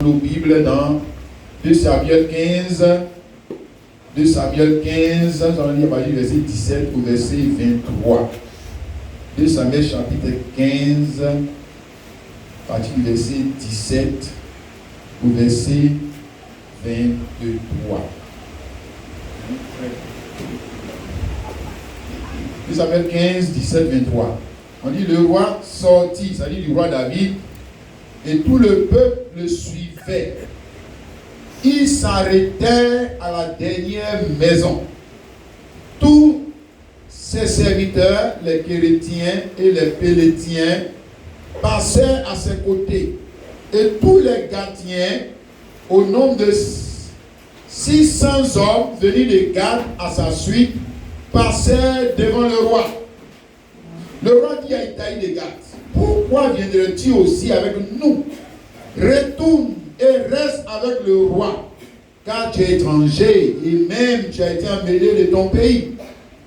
nos Bibles dans 2 Samuel 15. 2 Samuel 15, nous allons lire verset 17 au verset 23. 2 Samuel chapitre 15, à partir du verset 17 au verset 23. 2 Samuel 15, 17, 23. On dit le roi sortit, c'est-à-dire du roi David, et tout le peuple le suivait. Il s'arrêtait à la dernière maison. Tous ses serviteurs, les Kérétiens et les Pélétiens, passaient à ses côtés. Et tous les gardiens, au nombre de 600 hommes venus de Gad à sa suite, passaient devant le roi. Le roi dit à Itaï de Gad, pourquoi viendrais-tu aussi avec nous? Retourne et reste avec le roi, car tu es étranger et même tu as été emmêlé de ton pays.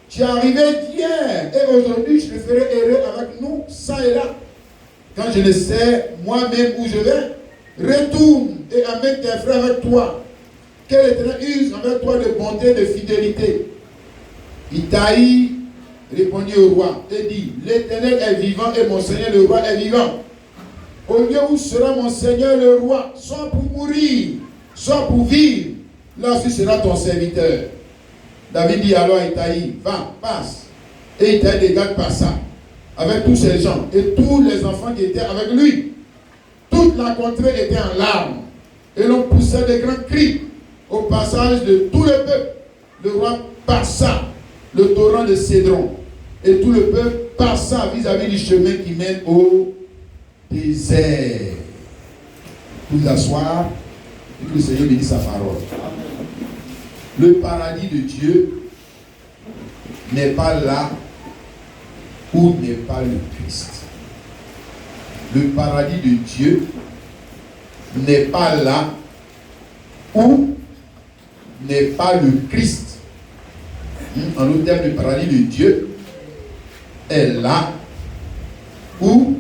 Tu es arrivé hier et aujourd'hui je te ferai errer avec nous, ça et là. Quand je ne sais moi-même où je vais, retourne et amène tes frères avec toi. Que l'Éternel use avec toi de bonté et de fidélité. Itaï répondit au roi et dit, l'Éternel est vivant et mon Seigneur le roi est vivant. Au lieu où sera mon Seigneur le roi, soit pour mourir, soit pour vivre, là aussi sera ton serviteur. David dit alors à Itaï, va, passe. Et Itaï de Gad passa, avec tous ces gens et tous les enfants qui étaient avec lui. Toute la contrée était en larmes, et l'on poussait de grands cris. Au passage de tout le peuple, le roi passa le torrent de Cédron, et tout le peuple passa vis-à-vis du chemin qui mène au désert. Vous asseoir et que le Seigneur bénisse sa parole. Le paradis de Dieu n'est pas là où n'est pas le Christ. Le paradis de Dieu n'est pas là où n'est pas le Christ. En d'autres termes, le paradis de Dieu est là où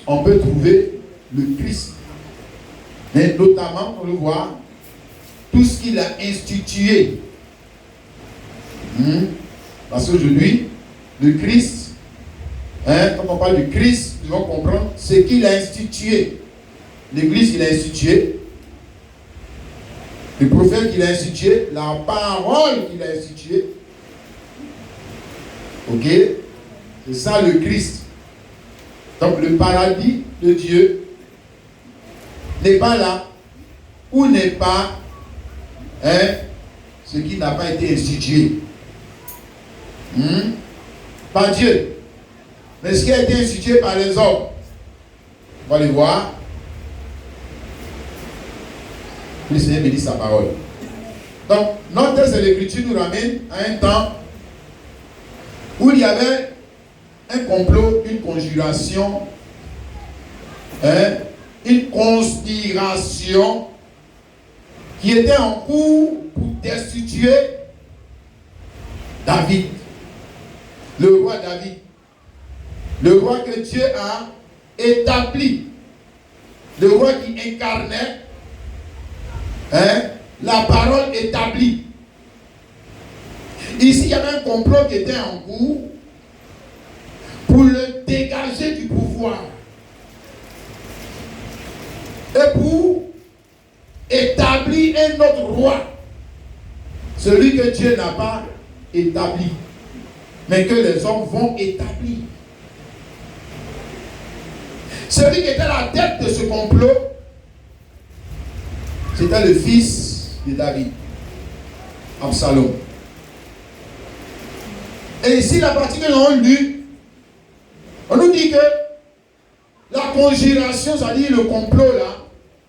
on peut trouver le Christ. Mais notamment, on le voit, tout ce qu'il a institué. Parce qu'aujourd'hui, le Christ, quand on parle du Christ, nous devons comprendre ce qu'il a institué. L'Église qu'il a institué, le prophète qu'il a institué, la parole qu'il a instituée. Ok? C'est ça le Christ. Donc le paradis de Dieu n'est pas là où n'est pas ce qui n'a pas été institué. Par Dieu. Mais ce qui a été institué par les hommes. On va le voir. Le Seigneur bénit sa parole. Donc, notre texte de l'Écriture nous ramène à un temps où il y avait un complot, une conjuration, une conspiration qui était en cours pour destituer David, le roi David, le roi que Dieu a établi, le roi qui incarnait la parole établie. Ici, il y avait un complot qui était en cours pour le dégager du pouvoir et pour établir un autre roi, celui que Dieu n'a pas établi, mais que les hommes vont établir. Celui qui était à la tête de ce complot, c'était le fils de David, Absalom. Et ici, la partie que nous avons lue, on nous dit que la conjuration, c'est-à-dire le complot là,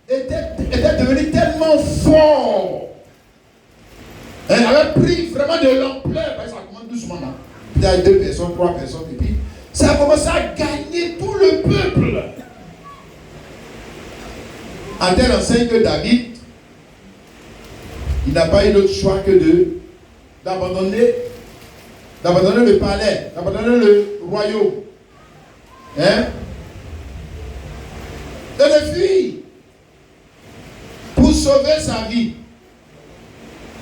était devenu tellement fort. Elle avait pris vraiment de l'ampleur. Ça commence doucement là. Il y a 2 personnes, 3 personnes, et puis ça a commencé à gagner tout le peuple. À telle enseigne que David, il n'a pas eu d'autre choix que d'abandonner le palais, d'abandonner le royaume. Et de fuir. sauver sa vie.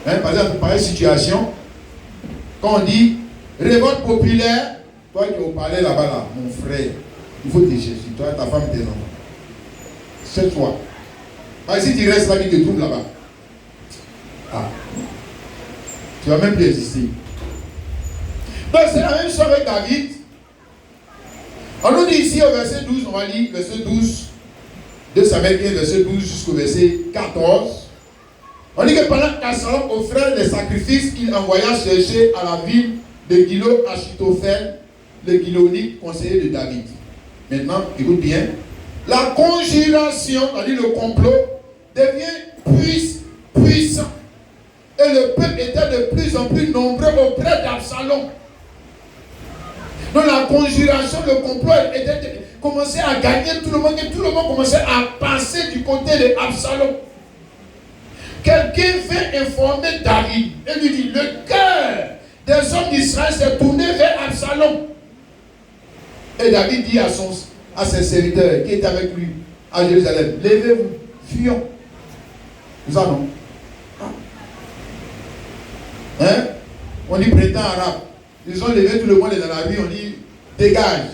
Hein, par exemple, par une situation, quand on dit révolte populaire, toi qui es au palais là-bas, là, mon frère, il faut te chercher, toi, ta femme, tes enfants. C'est toi. Parce que si tu restes là, il te trouve là-bas. Ah. Tu vas même plus exister. Donc c'est la même chose avec David. On nous dit ici au verset 12, on va lire verset 12, 2 Samuel 15, verset 12 jusqu'au verset 14. On dit que pendant qu'Absalom offrait les sacrifices qu'il envoya chercher à la ville de Gilo, Achitophel, le Gilonite, conseiller de David. Maintenant, écoute bien. La conjuration, c'est-à-dire le complot, devient puissant. Et le peuple était de plus en plus nombreux auprès d'Absalom. Donc la conjuration, le complot commençait à gagner tout le monde et tout le monde commençait à passer du côté d'Absalom. Quelqu'un vient informer David et lui dit, le cœur des hommes d'Israël s'est tourné vers Absalom. Et David dit à ses serviteurs qui étaient avec lui à Jérusalem, levez-vous, fuyons. Nous allons. Hein? On dit printemps arabe. Ils ont levé tout le monde dans la rue, on dit dégage.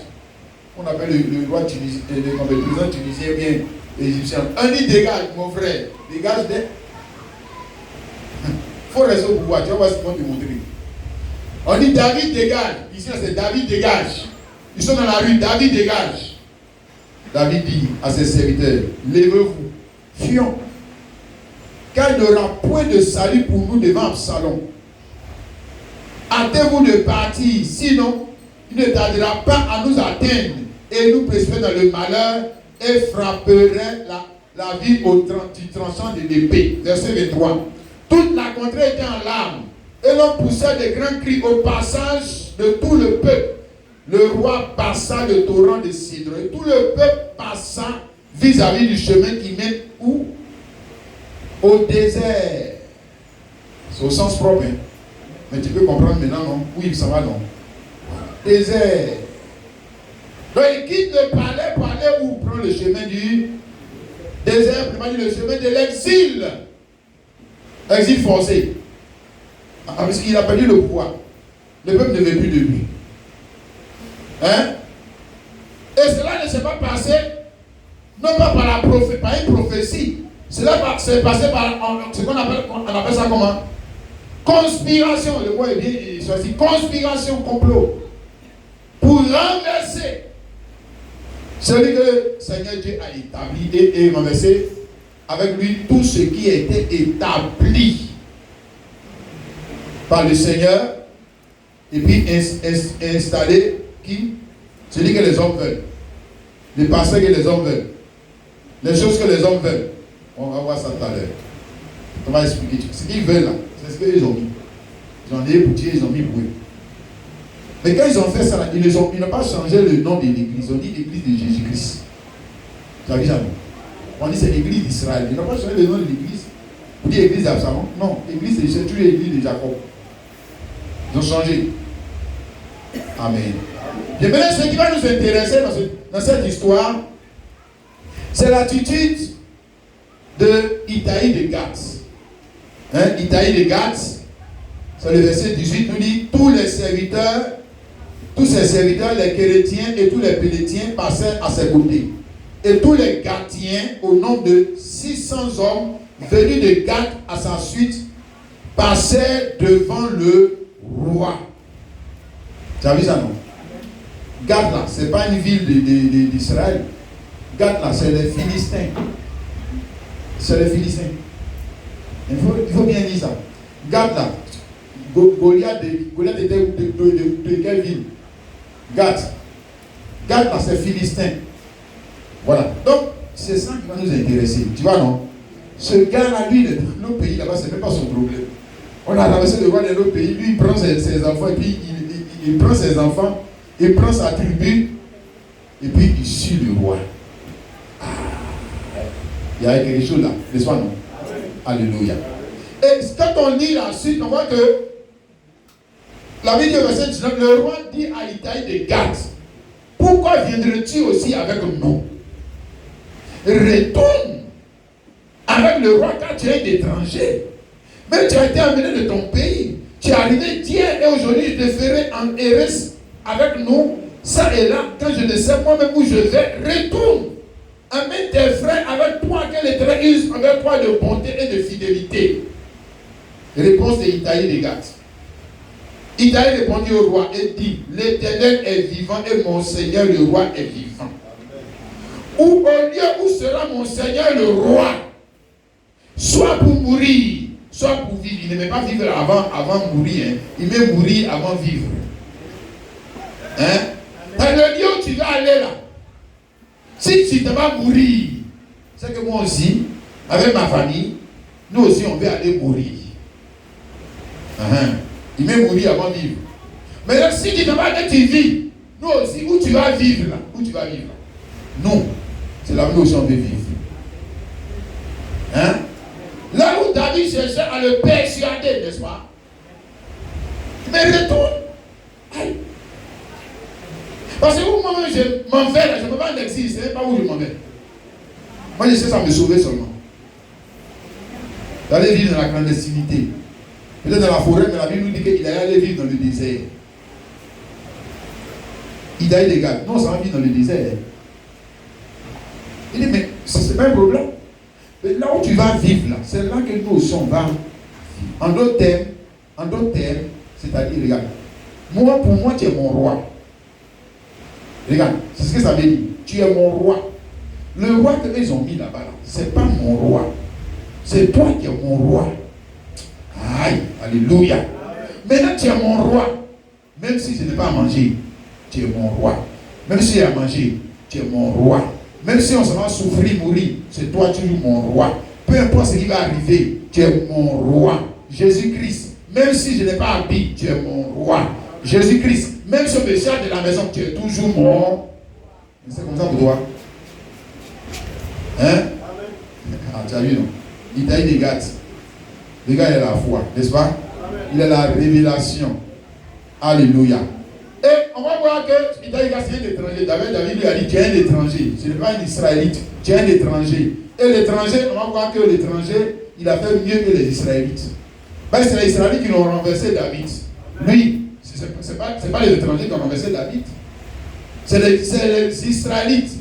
On appelle le roi tunisien, le président tunisien bien égyptien. On dit dégage, mon frère. Dégage des. Il faut rester au pouvoir, tu vas voir ce qu'on te montrer. On dit David dégage. Ici c'est David dégage. Ils sont dans la rue, David dégage. David dit à ses serviteurs, levez-vous, fuyons. Car il n'y aura point de salut pour nous devant Absalom. Hâtez-vous de partir, sinon il ne tardera pas à nous atteindre et nous précipiter dans le malheur et frapperait la ville du tranchant de l'épée. Verset 23. Toute la contrée était en larmes et l'on poussait de grands cris au passage de tout le peuple. Le roi passa le torrent de Cidre et tout le peuple passa vis-à-vis du chemin qui mène où? Au désert. C'est au sens propre. Hein? Mais tu peux comprendre maintenant, non? Oui, ça va, non? Désert. Donc il quitte le palais pour aller où? Prend le chemin du désert, le chemin de l'exil. Exil forcé. Parce qu'il a perdu le pouvoir. Le peuple ne veut plus de lui. Hein? Et cela ne s'est pas passé, non pas par une prophétie. Cela s'est passé par ce qu'on appelle ça comment? Conspiration. Le mot est bien choisi. Conspiration, complot. Pour renverser celui que le Seigneur Dieu a établi et renverser avec lui tout ce qui a été établi par le Seigneur et puis installer qui? Celui que les hommes veulent. Les pasteurs que les hommes veulent. Les choses que les hommes veulent. On va voir ça tout à l'heure. On va expliquer. Ce qu'ils veulent là, c'est ce qu'ils ont mis. Ils ont dit pour Dieu, ils ont mis pour eux. Mais quand ils ont fait ça, là, ils n'ont pas changé le nom de l'église. Ils ont dit l'église de Jésus-Christ. Tu as vu ça, non? On dit c'est l'église d'Israël. Ils n'ont pas changé le nom de l'église. Vous dites l'église d'Absalom? Non, l'église c'est toujours l'église de Jacob. Ils ont changé. Amen. Et maintenant, ce qui va nous intéresser dans cette histoire, c'est l'attitude de Itaï de Gath. Hein? Itaï de Gath, c'est le verset 18, nous dit tous ses serviteurs, les chrétiens et tous les pélétiens passèrent à ses côtés. Et tous les Gathiens, au nombre de 600 hommes, venus de Gath à sa suite, passèrent devant le roi. Tu as vu ça, non? Gath là, ce n'est pas une ville d'Israël. Gath là, c'est les Philistins. C'est les Philistins. Il faut bien dire ça. Gath là, Goliath était de quelle ville? Gath. Gath là, c'est Philistin. Voilà. Donc, c'est ça qui va nous intéresser. Tu vois, non? Ce gars-là, lui, dans nos pays là-bas, ce n'est même pas son problème. On a traversé le roi de nos pays, lui, il prend ses enfants et puis il prend ses enfants. Il prend sa tribu et puis il suit le roi. Ah, il y a quelque chose là, n'est-ce pas, non? Alléluia. Et quand on lit la suite, on voit que la Bible verset 19, le roi dit à Itaï de Gath, pourquoi viendrais-tu aussi avec nous? Retourne à avec le roi car tu es étranger. Mais tu as été amené de ton pays. Tu es arrivé hier et aujourd'hui je te ferai en RS avec nous. Ça et là, quand je ne sais moi-même où je vais, retourne. Amène tes frères avec toi, que l'Éternel use avec toi de bonté et de fidélité. Réponse de Itaïe de Gath. Itaïe répondit au roi et dit, l'Éternel est vivant et mon Seigneur le roi est vivant. Ou au lieu où sera mon Seigneur le roi, soit pour mourir, soit pour vivre. Il ne met pas vivre avant mourir. Hein. Il met mourir avant vivre. Hein? Dans le lieu où tu vas aller là, si tu te vas mourir, c'est que moi aussi, avec ma famille, nous aussi on veut aller mourir. Il met mourir avant vivre. Mais là, si tu te vas que tu vis, nous aussi, où tu vas vivre là? Où tu vas vivre là? Non, c'est là où nous aussi on veut vivre. Hein? Là où David cherchait à le persuader, n'est-ce pas? Mais retourne. Aïe. Parce que moi-même, je m'en vais là, je ne peux pas en exil, je ne sais pas où je m'en vais. Moi, je sais ça me sauver seulement. D'aller vivre dans la clandestinité. Peut-être dans la forêt, mais la Bible nous dit qu'il allait aller vivre dans le désert. Il a eu des gars. Non, ça va vivre dans le désert. Il dit, mais c'est pas un problème. Mais là où tu vas vivre, là, c'est là que nous aussi on va vivre. En d'autres termes, c'est-à-dire, regarde, moi, pour moi, tu es mon roi. Regarde, c'est ce que ça veut dire. Tu es mon roi. Le roi que ils ont mis là-bas, là, c'est pas mon roi. C'est toi qui es mon roi. Aïe, alléluia. Maintenant, tu es mon roi. Même si je n'ai pas à manger, tu es mon roi. Même si j'ai à manger, tu es mon roi. Même si on se va souffrir, mourir, c'est toi toujours mon roi. Peu importe ce qui va arriver, tu es mon roi. Jésus-Christ, même si je n'ai pas habillé, tu es mon roi. Jésus-Christ, même si on me charge de la maison, tu es toujours mon. C'est comme ça pour toi. Hein? Ah, tu as vu, non? Il t'a eu des gars. Le gars, il a la foi, n'est-ce pas? Il a la révélation. Alléluia. Et on va voir que Itaïe, c'est un étranger. David lui a dit, tu es un étranger. Ce n'est pas un Israélite. Tu es un étranger. Et l'étranger, on va voir que l'étranger, il a fait mieux que les Israélites. Ben, c'est les Israélites qui l'ont renversé David. Lui, ce n'est pas les étrangers qui ont renversé David. C'est les Israélites.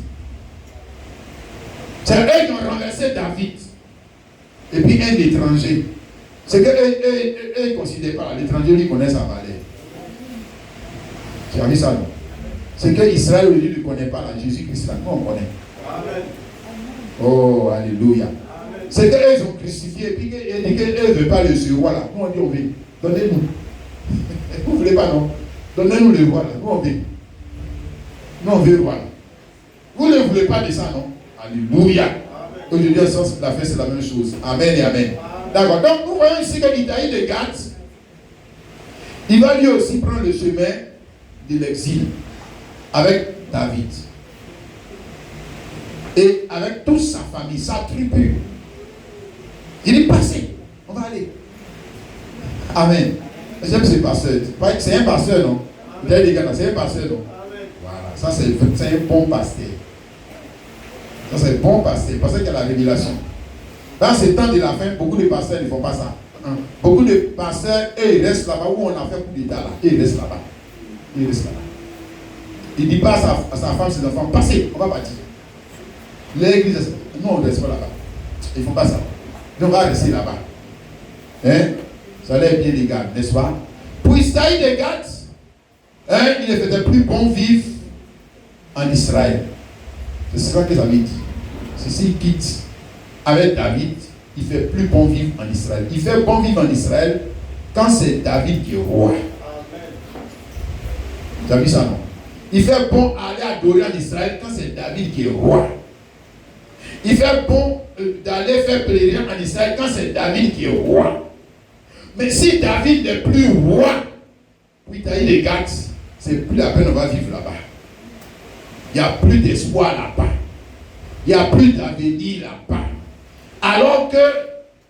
C'est eux qui ont renversé David. Et puis un étranger. C'est qu'eux ne considèrent pas. L'étranger lui connaît sa valeur. Tu as vu ça, non? C'est que Israël lui ne connaît pas la Jésus-Christ. Nous on connaît. Amen. Oh, alléluia. C'est qu'eux ils ont crucifié et puis ils disent qu'eux ne veulent pas le roi là. Nous on dit on veut. Donnez-nous. Vous ne voulez pas, non? Donnez-nous le roi là. Nous on veut. Nous on veut le roi là. Vous ne voulez pas de ça, non? Alléluia. Aujourd'hui, la fin c'est la même chose. Amen et amen. D'accord. Donc nous voyons ici que l'Italie de Gath, il va lui aussi prendre le chemin de l'exil avec David et avec toute sa famille, sa tribu. Il est passé. On va aller. Amen. J'aime ce pasteur. C'est un pasteur, non? C'est un pasteur, non? Voilà. Ça, c'est un bon pasteur. Ça, c'est un bon pasteur. Pasteur qui a la révélation. Dans ces temps de la fin, beaucoup de pasteurs ne font pas ça. Beaucoup de pasteurs, ils restent là-bas où on a fait coup d'état là. Ils restent là-bas. Il reste là-bas. Il ne dit pas à sa femme, ses enfants, passez, on va partir. L'église, nous on ne reste pas là-bas. Ils ne font pas ça. Nous on va rester là-bas. Hein? Ça a l'air bien les gars, n'est-ce pas? Pour Isaïe de Gath, hein, il ne faisait plus bon vivre en Israël. C'est ça que ça veut dire. C'est s'il quitte avec David, il ne fait plus bon vivre en Israël. Il fait bon vivre en Israël quand c'est David qui est roi. Tu as vu ça, non? Il fait bon aller adorer en Israël quand c'est David qui est roi. Il fait bon d'aller faire pèlerin en Israël quand c'est David qui est roi. Mais si David n'est plus roi, puis Itaïe de Gath, c'est plus la peine, on va vivre là-bas. Il n'y a plus d'espoir là-bas. Il n'y a plus d'avenir là-bas. Alors que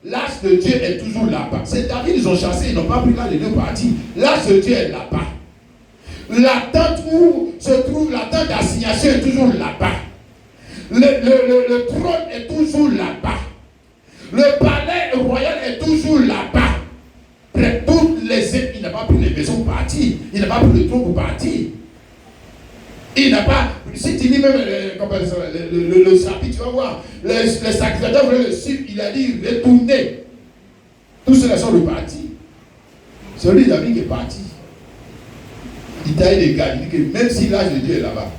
l'âge de Dieu est toujours là-bas. C'est David, ils ont chassé, ils n'ont pas pris là les deux parties. L'âge de Dieu est là-bas. La tente où se trouve la tente d'assignation est toujours là-bas. Le trône est toujours là-bas. toujours là-bas. Toutes les, il n'a pas pris les maisons pour partir. Il n'a pas pris le trône pour partir. Il n'a pas. Si tu lis même le chapitre, tu vas voir. Les sacrificateurs voulaient le suivre. Il a dit retournez. Tous ceux-là sont repartis. C'est lui David qui est parti. Il t'a dit les gars. Il dit que même si l'âge de Dieu est là-bas,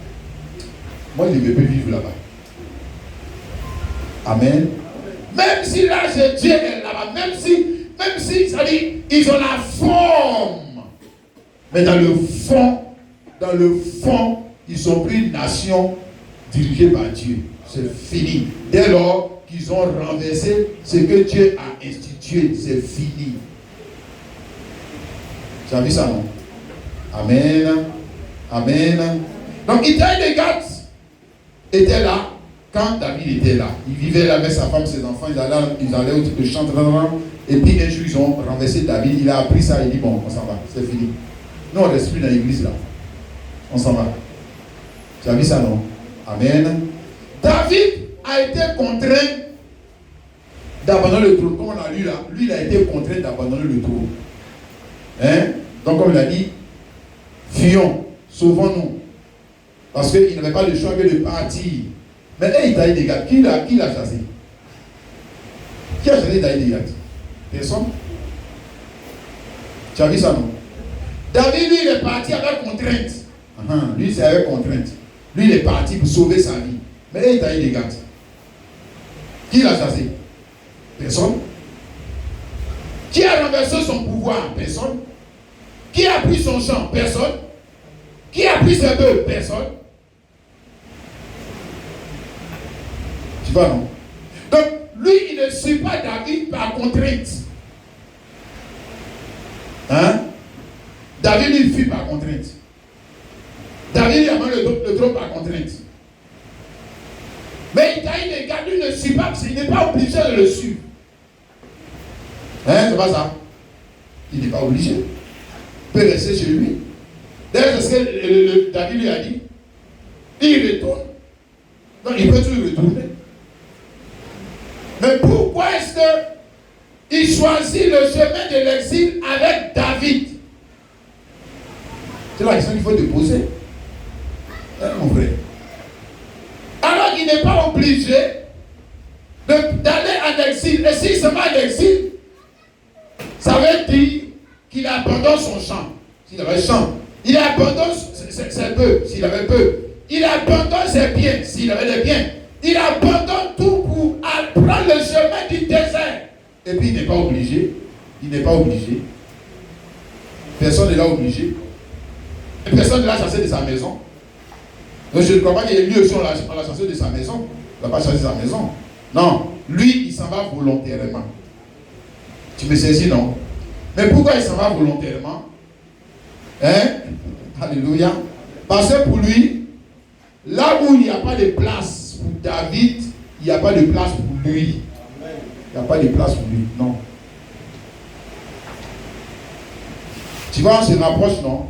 moi je ne veux plus vivre là-bas. Amen. Même si l'âge de Dieu est là-bas, même si, ça dit, ils ont la forme. Mais dans le fond, ils ont pris une nation dirigée par Dieu. C'est fini. Dès lors qu'ils ont renversé ce que Dieu a institué, c'est fini. Tu as vu ça, non? Amen. Amen. Donc, Itaï de Gath était là quand David était là. Il vivait là avec sa femme, ses enfants. Ils allaient au type de chant. Et puis un jour, ils ont renversé David. Il a appris ça. Il dit bon, on s'en va. C'est fini. Nous, on ne reste plus dans l'église là. On s'en va. Tu as vu ça, non? Amen. David a été contraint d'abandonner le trône. Comme on a lu là, lui, il a été contraint d'abandonner le trône. Hein? Donc, comme il a dit, fuyons, sauvons-nous. Parce qu'il n'avait pas le choix que de partir. Mais il t'a dit des gars. Qui l'a chassé? Qui a chassé David des gars? Personne. Tu as vu ça, non? David, lui, il est parti avec contrainte. Lui, c'est avec contrainte. Lui, il est parti pour sauver sa vie. Mais il t'a dit des gars. Qui l'a chassé? Personne. Qui a renversé son pouvoir? Personne. Qui a pris son champ? Personne. Qui a pris ses bœufs? Personne. Tu vois, non? Donc, lui, il ne suit pas David par contrainte. Hein? David, il fuit par contrainte. David, il amène le trône par contrainte. Mais il a des gars, lui ne suit pas, parce qu'il n'est pas obligé de le suivre. Hein, c'est pas ça? Il n'est pas obligé. Il peut rester chez lui. D'ailleurs, c'est ce que David lui a dit. Il retourne. Donc, il peut toujours retourner. Mais pourquoi est-ce qu'il choisit le chemin de l'exil avec David? C'est la question qu'il faut te poser. Hein, mon frère. Alors qu'il n'est pas obligé d'aller en exil. Et s'il se met en exil, ça veut dire qu'il abandonne son champ. S'il avait champ. Il abandonne ses bœufs, s'il avait peu. Il abandonne ses biens, s'il avait des biens. Il abandonne tout pour prendre le chemin du désert. Et puis il n'est pas obligé. Il n'est pas obligé. Personne ne l'a obligé. Et personne ne l'a chassé de sa maison. Donc je ne crois pas qu'il y ait lui aussi on l'a chassé de sa maison. Il n'a pas chassé de sa maison. Non. Lui, il s'en va volontairement. Tu me saisis, non? Mais pourquoi il s'en va volontairement? Hein? Alléluia. Parce que pour lui, là où il n'y a pas de place pour David, il n'y a pas de place pour lui. Il n'y a pas de place pour lui, non. Tu vois, on se rapproche, non?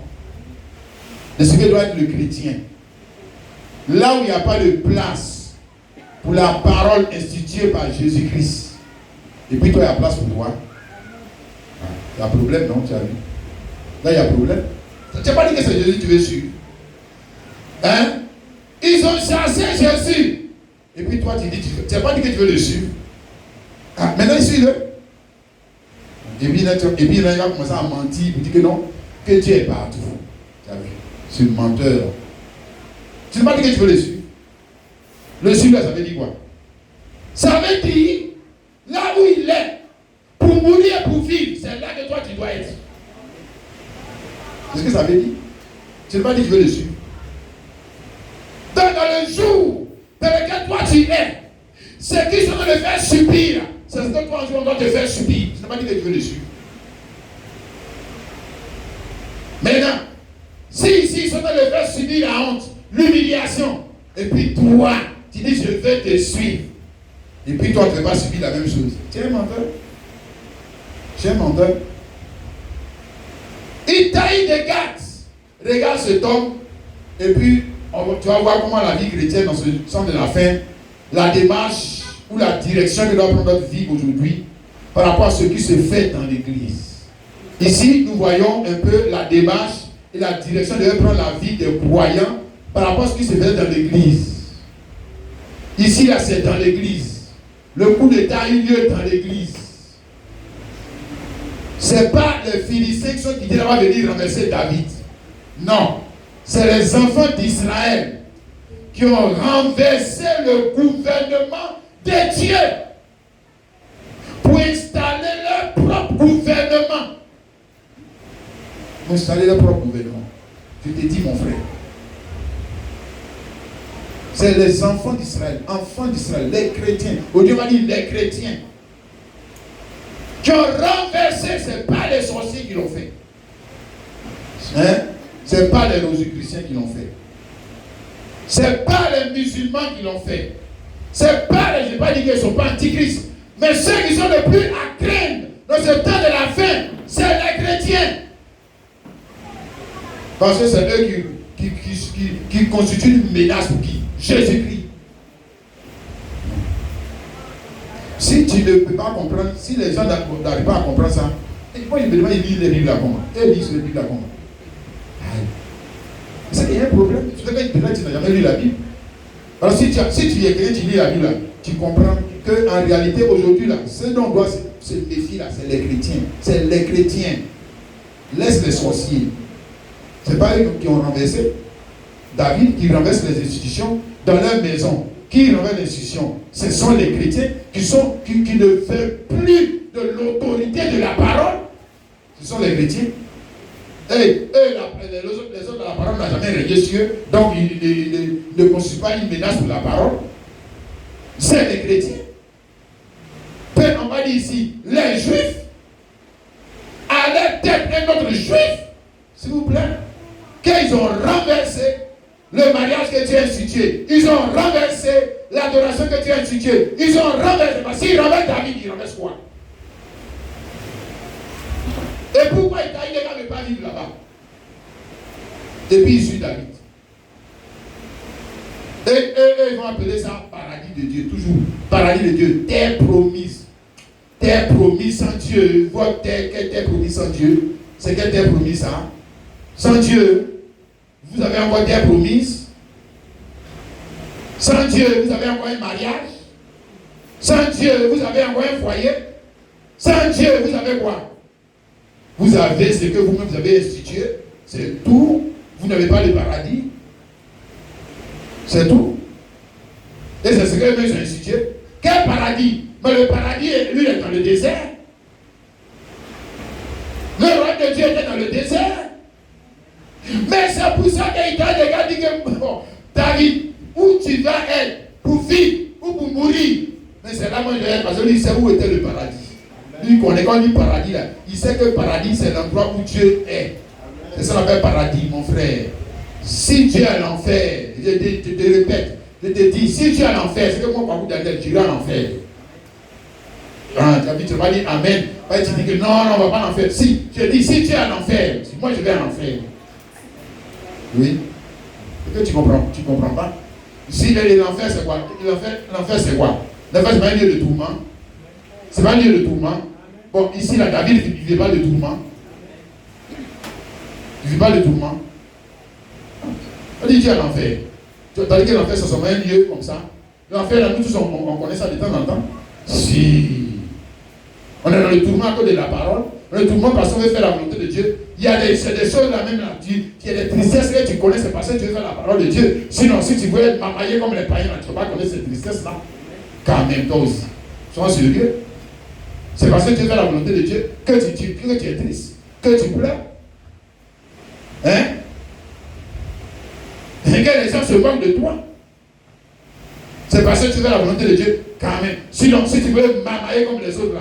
De ce que doit être le chrétien. Là où il n'y a pas de place pour la parole instituée par Jésus-Christ. Et puis toi, il y a place pour toi. Il y a un problème, non? Tu as vu? Là, il y a un problème. Tu n'as pas dit que c'est Jésus que tu veux suivre. Hein? Ils ont chassé Jésus. Et puis toi, tu dis, tu n'as pas dit que tu veux le suivre. Ah, maintenant, il suit le. Et puis là, il va commencer à mentir. Il dit que non, que Dieu est partout. Tu as vu? C'est un menteur. Tu n'as pas dit que tu veux le suivre. Le suivre, ça veut dire quoi? Ça veut dire, là où il est, pour mourir et pour vivre, c'est là que toi tu dois être. C'est ce que ça veut dire. Tu n'as pas dit que tu veux le suivre. Donc dans le jour dans lequel toi tu es, ce qui sont en train de faire subir, c'est ce que toi on doit te faire subir. Tu n'as pas dit que tu veux le suivre. Maintenant, si ici ils sont en train de faire subir la honte, l'humiliation, et puis toi, tu dis je vais te suivre. Et puis toi, tu ne vas pas subir la même chose. Tu es un menteur. Tu es un menteur. Itaï de Gath. Regarde cet homme. Et puis, tu vas voir comment la vie chrétienne, dans ce sens de la fin, la démarche ou la direction que doit prendre notre vie aujourd'hui. par rapport à ce qui se fait dans l'église. Ici, nous voyons un peu la démarche et la direction de prendre la vie des croyants par rapport à ce qui se fait dans l'église. Ici, là, c'est dans l'église. Le coup d'État a eu lieu dans l'église. Ce n'est pas les Philistins qui sont quittés là-bas venir renverser David. Non. C'est les enfants d'Israël qui ont renversé le gouvernement de Dieu pour installer leur propre gouvernement. Pour installer leur propre gouvernement. Je te dis, mon frère. C'est les enfants d'Israël, les chrétiens. Aujourd'hui, on va dire les chrétiens qui ont renversé, ce n'est pas les sorciers qui l'ont fait. Hein? Ce n'est pas les rosicruciens qui l'ont fait. Ce n'est pas les musulmans qui l'ont fait. Ce n'est pas les, je ne vais pas dire qu'ils ne sont pas antichrist, mais ceux qui sont les plus à craindre dans ce temps de la fin, c'est les chrétiens. Parce que c'est eux qui constituent une menace pour qui? Jésus-Christ. Si tu ne peux pas comprendre, si les gens n'arrivent pas à comprendre ça, moi je me demande, ils lisent les Bibles là comment? Ils lisent les Bibles là comment? C'est qu'il y a un problème. Tu n'as jamais lu la Bible. Alors si tu es quelqu'un, tu lis la Bible là, tu comprends qu'en réalité aujourd'hui là, ce dont on doit se méfier là, c'est les chrétiens. C'est les chrétiens. Laisse les sorciers. Ce n'est pas eux qui ont renversé. David qui renverse les institutions dans leur maison. Qui renverse les institutions? Ce sont les chrétiens qui ne veulent plus de l'autorité de la parole. Ce sont les chrétiens. Et les autres, la parole n'a jamais régné sur eux. Donc ils ne constituent pas une menace pour la parole. C'est les chrétiens. Peut-être on va dire ici, les juifs, à leur tête un autre juif, s'il vous plaît, qu'ils ont renversé le mariage que tu as institué. Ils ont renversé l'adoration que tu as instituée. Ils ont renversé. Parce qu'ils renversent David, ils renversent quoi? Et pourquoi il ne veut pas vivre là-bas? Et puis il suit David. Et ils vont appeler ça paradis de Dieu. Toujours paradis de Dieu. Terre promise. Terre promise sans Dieu. Votre terre, quelle terre promise sans Dieu? C'est quelle terre promise ça? Sans Dieu. Vous avez encore terre promise. Sans Dieu, vous avez encore un mariage. Sans Dieu, vous avez encore un foyer. Sans Dieu, vous avez quoi? Vous avez ce que vous-même vous avez institué. C'est tout. Vous n'avez pas le paradis. C'est tout. Et c'est ce que eux ont institué. Quel paradis? Mais le paradis, lui, est dans le désert. Le roi de Dieu était dans le désert. Mais c'est pour ça qu'il t'a déjà dit que bon, David, où tu vas être pour vivre ou pour mourir. Mais c'est là où il est parce qu'il sait où était le paradis. Lui, quand on dit paradis là, il sait que le paradis c'est l'endroit où Dieu est. C'est ça qu'on appelle paradis, mon frère. Si Dieu est l'enfer, je te répète, je te dis, si Dieu est l'enfer, c'est que moi, par contre, Daniel, tu iras en enfer. Tu vas dire Amen. Tu dis que non, on ne va pas en enfer. Si, je dis, si Dieu est en enfer, moi je vais en enfer. Oui. Est-ce que tu comprends pas? Si l'enfer c'est quoi? L'enfer c'est quoi? L'enfer c'est pas un lieu de tourment. C'est pas un lieu de tourment. Bon, ici là, David il ne vit pas de tourment. Il ne vit pas de tourment. On dit Dieu à l'enfer. Tu as dit que l'enfer c'est seulement un lieu comme ça. L'enfer là, nous tous on connaît ça de temps en temps. Si. On est dans le tourment à cause de la parole. Le tourment parce qu'on veut faire la volonté de Dieu. Il y a des choses là même là. Il y a des tristesses que tu connais, c'est parce que tu veux faire la parole de Dieu. Sinon, si tu veux être mamaillé comme les païens, tu ne vas pas connaître ces tristesses là. Quand même, toi aussi. Sois sérieux. C'est parce que tu veux faire la volonté de Dieu que tu es triste, que tu pleures. Hein? Et que les gens se moquent de toi. C'est parce que tu fais la volonté de Dieu quand même. Sinon, si tu veux mamailler comme les autres là,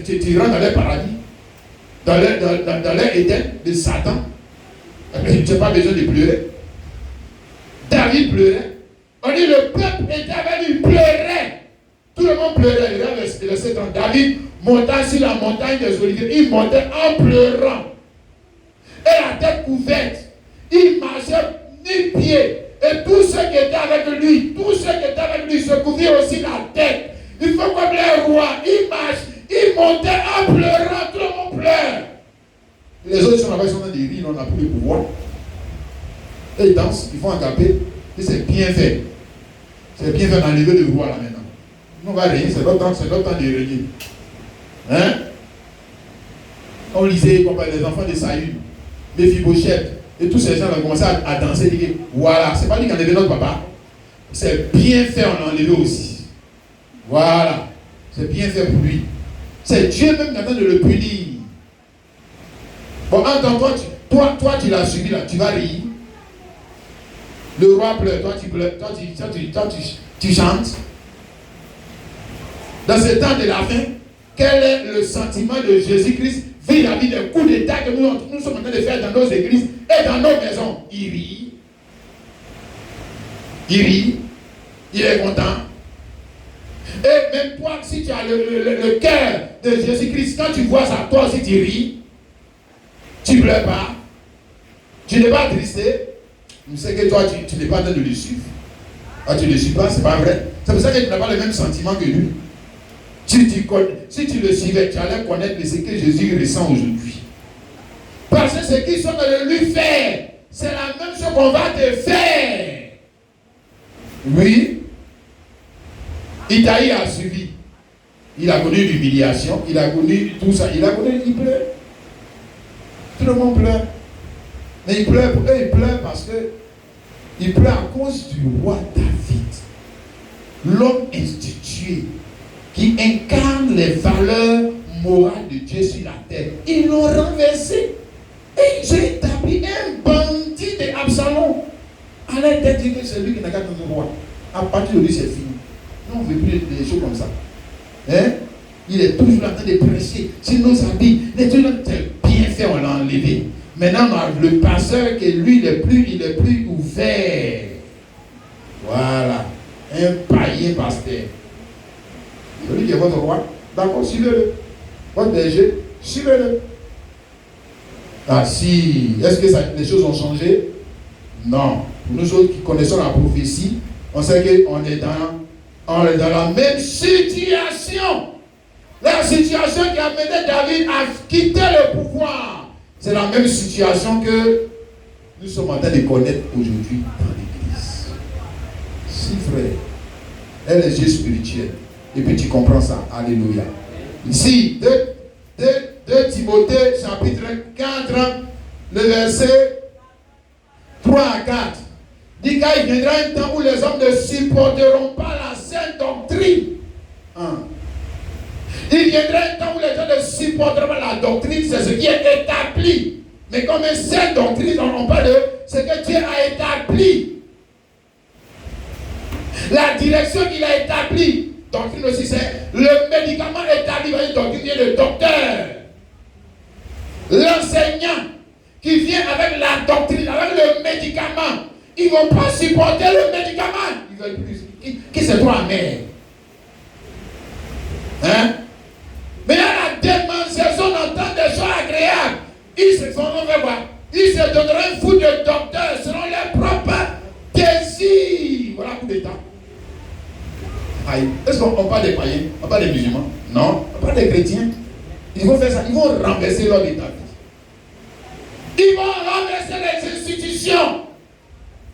tu rentres dans le paradis, dans leur Éden de Satan. Tu n'as pas besoin de pleurer. David pleurait. On dit le peuple était avec lui, pleurait. Tout le monde pleurait. Le verset 30. David montant sur la montagne des Oliviers. Il montait en pleurant. Et la tête couverte. Il marchait nu-pied. Et tous ceux qui étaient avec lui, se couvrirent aussi la tête. Il faut comme les rois. Il montait en pleurant, tout le monde pleure. Les autres sont là-bas, ils sont dans des rires, on n'a plus le pouvoir. Et ils dansent, ils font un capé, et c'est bien fait. C'est bien fait d'enlever le roi là maintenant. On va régner, c'est notre temps de régner. Hein? On lisait comme les enfants de Saül, Méphibosheth, et tous ces gens ont commencé à danser, et dire voilà, c'est pas lui qui a enlevé notre papa, c'est bien fait, on l'a enlevé aussi. Voilà, c'est bien fait pour lui. C'est Dieu même qui attend de le punir. Bon, entends, toi tu l'as suivi là, tu vas rire. Le roi pleure, toi tu pleures, toi tu chantes. Dans ce temps de la fin, quel est le sentiment de Jésus-Christ vis-à-vis des coups d'État que nous sommes en train de faire dans nos églises et dans nos maisons? Il rit. Il rit. Il est content. Et même toi, si tu as le cœur de Jésus-Christ, quand tu vois ça, toi aussi tu ris. Tu ne pleures pas. Tu n'es pas attristé. Je sais que toi, tu n'es pas en train de le suivre. Ah, tu ne le suis pas, c'est pas vrai. C'est pour ça que tu n'as pas le même sentiment que lui. Si tu le suivais, tu allais connaître ce que Jésus ressent aujourd'hui. Parce que ce qu'ils sont en train de lui faire, c'est la même chose qu'on va te faire. Oui. Itaï a suivi. Il a connu l'humiliation, il a connu tout ça, il pleure. Tout le monde pleure. Mais il pleure parce que il pleure à cause du roi David, l'homme institué qui incarne les valeurs morales de Dieu sur la terre. Ils l'ont renversé et ils ont établi un bandit d'Absalom. Allez dire que c'est lui qui n'a qu'à être roi. À partir de lui, c'est fini. Non, on ne veut plus des choses comme ça. Hein? Il est toujours en train de prêcher sur nos habits. Les gens bien fait, on l'a enlevé. Maintenant, on a le pasteur qui lui, il est plus ouvert. Voilà. Un païen pasteur. Celui qui est votre roi, d'accord, suivez-le. Votre berger, suivez-le. Ah si, est-ce que les choses ont changé? Non. Pour nous autres qui connaissons la prophétie, on sait qu'on est dans la même situation. La situation qui a mené David à quitter le pouvoir, c'est la même situation que nous sommes en train de connaître aujourd'hui dans l'église. Si frère, elle est juste spirituelle. Et puis tu comprends ça. Alléluia. Ici, 2 Timothée chapitre 4, le verset 3 à 4. Dit qu'il viendra un temps où les hommes ne supporteront pas la sainte doctrine. Il viendra un temps où les gens ne supporteront pas la doctrine, c'est ce qui est établi. Mais comme une sainte doctrine, on parle de ce que Dieu a établi. La direction qu'il a établie. Doctrine aussi, c'est le médicament établi par une doctrine vient le docteur. L'enseignant qui vient avec la doctrine, avec le médicament. Ils ne vont pas supporter le médicament. Ils veulent plus. Qui c'est toi, mère? Hein? Mais il y a la démonstration d'entendre des choses agréables. Ils se font voir. Ils se donneront un fou de docteur selon leurs propres désirs. Voilà coup d'état. Est-ce qu'on parle des païens? On parle des musulmans? Non. On parle des chrétiens. Ils vont faire ça. Ils vont renverser leur état. Ils vont renverser les institutions.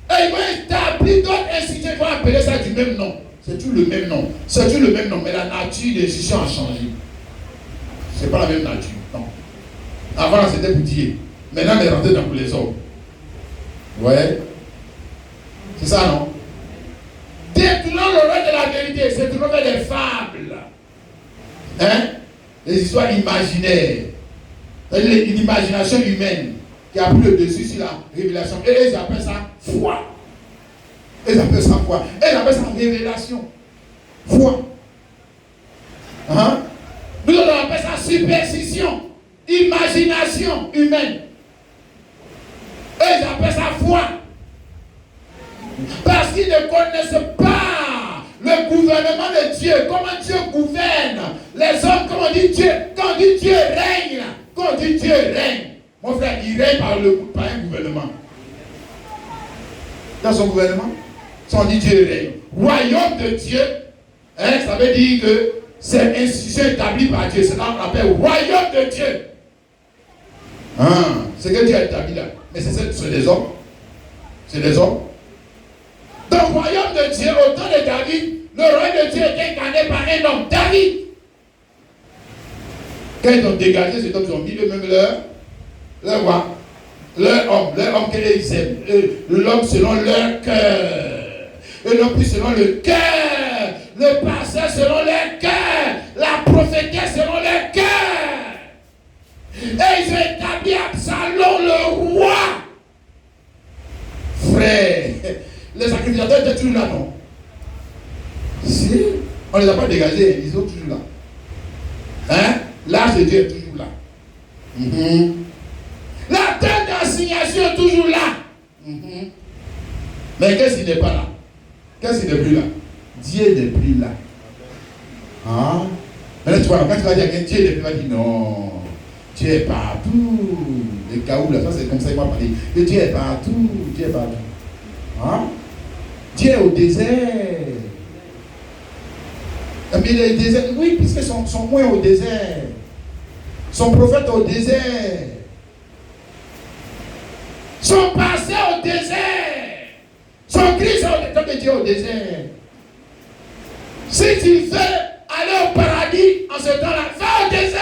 Et ils vont établir d'autres institutions. Ils vont appeler ça du même nom. C'est toujours le même nom. C'est toujours le même nom. Mais la nature des institutions a changé. Ce n'est pas la même nature. Non. Avant, c'était pour Dieu. Maintenant, on est rentré dans les hommes. Ouais. C'est ça, non? Détournons l'oreille de la vérité. C'est toujours des fables. Hein? Les histoires imaginaires. C'est-à-dire une imagination humaine qui a pris le dessus sur la révélation. Et ils appellent ça foi. Ils appellent ça foi. Et ils appellent ça révélation. Foi. Hein? Nous on appelle ça superstition. Imagination humaine. Et ils appellent ça foi. Parce qu'ils ne connaissent pas le gouvernement de Dieu. Comment Dieu gouverne les hommes. Comment on dit Dieu. Quand on dit Dieu règne. Quand on dit Dieu règne. Mon frère, il règne par un gouvernement. Dans son gouvernement, si on dit Dieu règne. Royaume de Dieu, hein, ça veut dire que C'est une institution établie par Dieu. C'est là qu'on appelle royaume de Dieu. C'est que Dieu a établi là. Mais c'est des hommes. C'est des hommes. Dans le royaume de Dieu, au temps de David, le royaume de Dieu était incarné par un homme, David. Quand ils ont dégagé cet homme, ils ont mis eux-mêmes leur roi, leur homme qu'ils aiment, l'homme selon leur cœur, et non plus selon le cœur, le pasteur selon leur cœur, la prophétesse selon leur cœur. Et ils ont établi Absalom le roi. Frère, les sacrificateurs étaient toujours là, non? Si, on ne les a pas dégagés, ils sont toujours là. Hein? L'âge de Dieu est toujours là. La terre d'assignation est toujours là. Mais qu'est-ce qui n'est pas là? Qu'est-ce qui n'est plus là? Dieu n'est plus là. Hein? Maintenant, tu vois, quand tu vas dire que Dieu n'est plus là, tu vas dire non. Dieu est partout. Les caoux, là, ça c'est comme ça qu'il m'a parlé. Dieu est partout. Dieu est partout. Hein? Dieu est au désert. Mais il est au désert. Oui, puisque son moins au désert. Son prophète au désert. Son passé au désert. Son Christ au Dieu au désert. Si tu veux aller au paradis en ce temps-là, va au désert.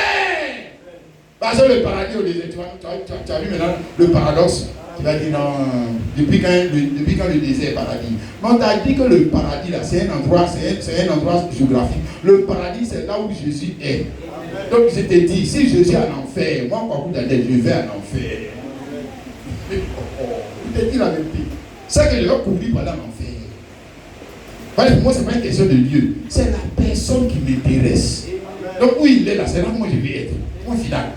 Parce que le paradis au désert, tu as vu maintenant le paradoxe. Tu vas dire non, depuis quand le désert est paradis. Mais on t'a dit que le paradis là, c'est un endroit géographique. Le paradis, c'est là où Jésus est. Donc je t'ai dit, si Jésus est en enfer, moi quand je vais en enfer. Je t'ai dit la vérité. C'est que je vais couvrir pendant l'enfer. Pour moi, ce n'est pas une question de Dieu. C'est la personne qui m'intéresse. Donc où il est là, c'est là où moi je vais être. Point final.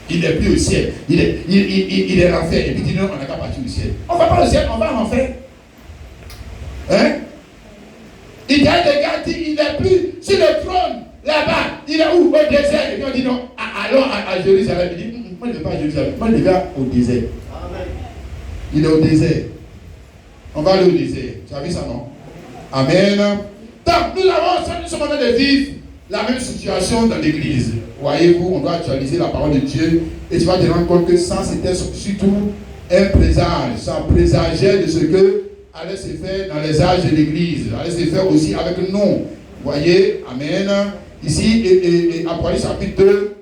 Il n'est plus au ciel. Il est en enfer. Et puis il dit non, on n'a qu'à partir au ciel. On ne va pas au ciel, on va en enfer. Hein? Il y a des gars qui il n'est plus sur le trône. Là-bas, il est où? Au désert. Et puis on dit non, allons à Jérusalem. Il dit, moi je ne vais pas à Jérusalem. Moi je vais au désert. Amen. Il est au désert. On va aller au désert. Tu as vu ça, non? Amen. Donc, nous sommes en train de vivre la même situation dans l'église. Voyez-vous, on doit actualiser la parole de Dieu. Et tu vas te rendre compte que ça, c'était surtout un présage. Ça présageait de ce que allait se faire dans les âges de l'église. Allait se faire aussi avec nous. Voyez, amen. Ici, et Apocalypse chapitre 2,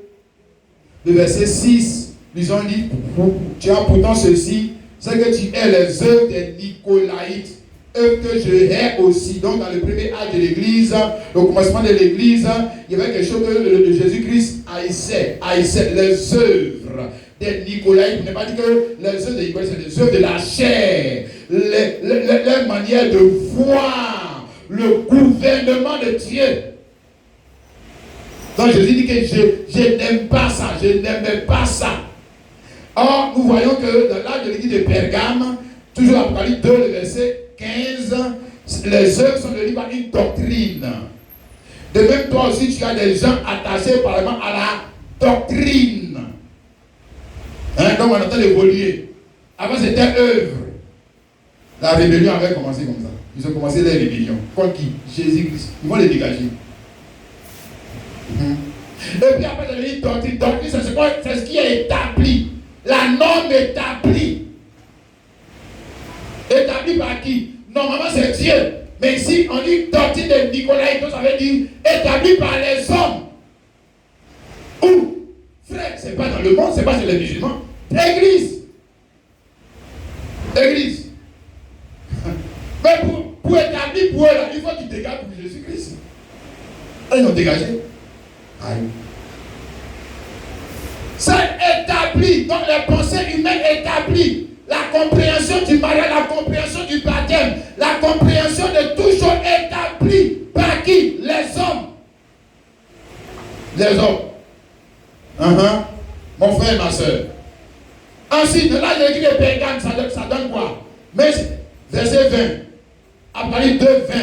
le verset 6, ils ont dit, tu as pourtant ceci, c'est que tu es les œuvres des Nicolaïtes, œuvres que je hais aussi. Donc dans le premier âge de l'église, au commencement de l'église, il y avait quelque chose que Jésus-Christ haïssait les œuvres des Nicolaïtes. Il n'est pas dit que les œuvres des Nicolaïtes, c'est les œuvres de la chair, les manières de voir le gouvernement de Dieu. Donc Jésus dit que je n'aime pas ça, je n'aimais pas ça. Or, nous voyons que dans l'âge de l'église de Pergame, toujours Apocalypse 2, le verset 15, les œuvres sont données par une doctrine. De même, toi aussi, tu as des gens attachés par exemple à la doctrine. Hein, donc on est en train d'évoluer. Avant, c'était œuvre. La rébellion avait commencé comme ça. Ils ont commencé les rébellions. Contre qui? Jésus-Christ. Ils vont les dégager. Et puis après, il y a une doctrine. Doctrine, c'est ce qui est établi. La norme établie. Établie par qui? Normalement, c'est Dieu. Mais ici, on dit doctrine de Nicolas, ça veut dire établie par les hommes. Où? Frère, c'est pas dans le monde, c'est pas chez les musulmans. Église. Église. Mais pour établir pour eux, là, il faut qu'ils dégagent pour Jésus-Christ. Ils ont dégagé. Aïe. C'est établi. Donc les pensées humaines établies. La compréhension du mariage, la compréhension du baptême, la compréhension de tout chose établie par qui? Les hommes. Les hommes. Mon frère et ma soeur. Ensuite, là, l'église de Pergame, ça donne quoi? Mais, verset 20. Apocalypse 2, 20.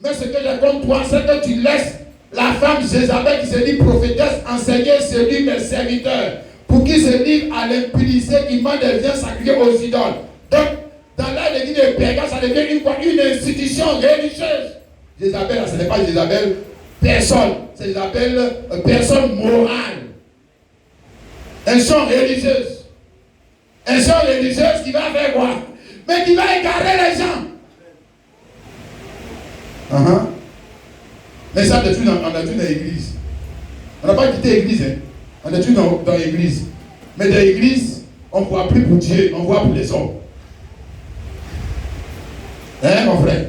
Mais ce que j'ai contre toi, c'est que tu laisses la femme Jézabel qui se dit prophétesse enseigner séduire mes serviteurs pour qu'ils se livrent à l'impudicité qui m'a des biens sacrifiés aux idoles. Donc, dans l'église de Pergame, ça devient une institution religieuse. Jézabel, ce n'est pas Jézabel personne. Ça s'appelle personne morale. Elles sont religieuses. Elles sont religieuses qui va faire quoi? Mais qui va égarer les gens. Mais ça, on a tout dans l'église. On n'a pas quitté l'église. Hein. On est tout dans l'église. Mais dans l'église, on ne voit plus pour Dieu, on voit pour les hommes. Hein, mon frère?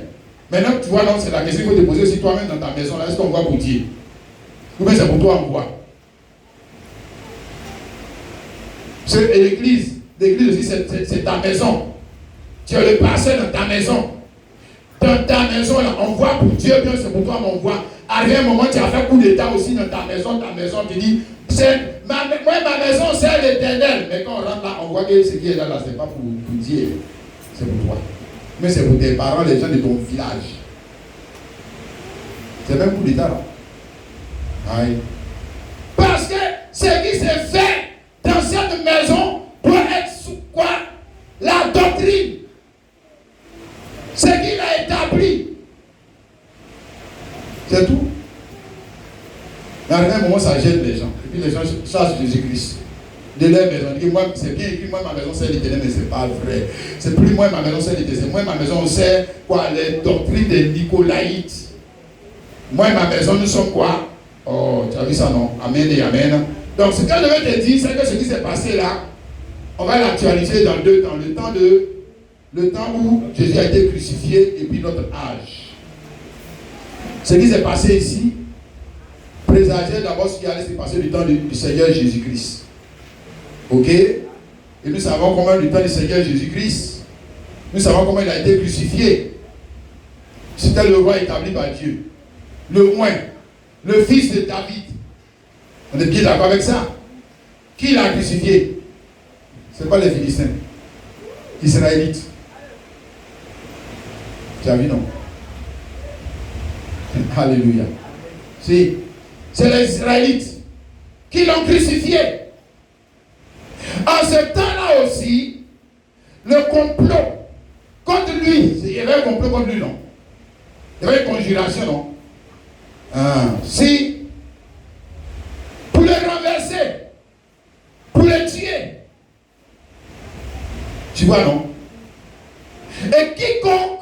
Maintenant, tu vois, non, c'est la question qu'il faut te poser aussi toi-même dans ta maison. Là, est-ce qu'on voit pour Dieu? Ou bien c'est pour toi on voit? Et l'église aussi, c'est ta maison. Tu as le pasteur dans ta maison. Dans ta maison, là, on voit pour Dieu, bien c'est pour toi, mais on voit. Arrivé un moment, tu as fait coup d'état aussi dans ta maison, tu dis, ma maison, c'est l'Éternel. Mais quand on rentre là, on voit que ce qui est là, c'est pas pour Dieu, c'est pour toi. Mais c'est pour tes parents, les gens de ton village. C'est même coup d'état là. Aïe. Parce que ce qui s'est fait dans cette maison doit être sous quoi? La doctrine. Ce qu'il a établi. C'est tout. Mais à un moment, ça gêne les gens. Et puis les gens chassent Jésus-Christ de leur maison. Ils disent, moi, c'est bien écrit, moi, ma maison, c'est l'Éternel, mais ce n'est pas vrai. C'est plus moi, ma maison, c'est l'Éternel. C'est moi, ma maison, c'est quoi? Les doctrines des Nicolaïtes. Moi et ma maison, nous sommes quoi? Oh, tu as vu ça, non? Amen et amen. Donc, ce que je vais te dire, c'est que ce qui s'est passé là, on va l'actualiser dans deux temps. Le temps où Jésus a été crucifié et puis notre âge. Ce qui s'est passé ici présageait d'abord ce qui allait se passer du temps du Seigneur Jésus-Christ. Ok? Et nous savons comment du temps du Seigneur Jésus-Christ, nous savons comment il a été crucifié. C'était le roi établi par Dieu. Le roi, le fils de David. On est bien d'accord avec ça? Qui l'a crucifié? C'est pas les Philistins. Israélites. Tu as vu, non? Alléluia. C'est les Israélites qui l'ont crucifié. En ce temps-là aussi, le complot contre lui, il y avait un complot contre lui, non? Il y avait une conjuration, non? Si, pour le renverser, pour le tuer. Tu vois, non? Et quiconque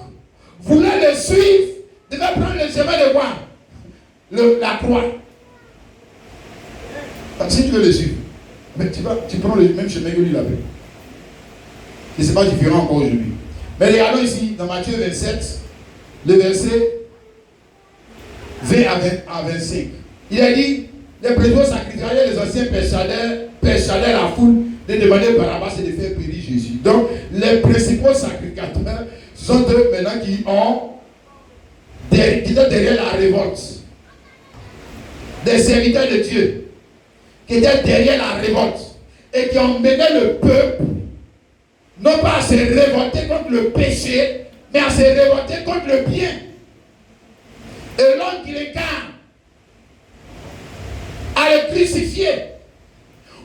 voulait le suivre devait prendre le chemin de quoi? La croix. Si tu veux le suivre, mais tu prends le même chemin que lui l'avait. Et ce n'est pas différent encore aujourd'hui. Mais regardons ici, dans Matthieu 27, le verset 20 à 25. Il a dit, les prétendants sacrificateurs, les anciens persuadaient la foule de demander Barabbas et de faire périr Jésus. Donc, les principaux sacrificateurs sont eux maintenant qui étaient derrière la révolte. Des serviteurs de Dieu qui étaient derrière la révolte et qui ont mené le peuple non pas à se révolter contre le péché, mais à se révolter contre le bien. Et l'homme qui l'incarne à le crucifier.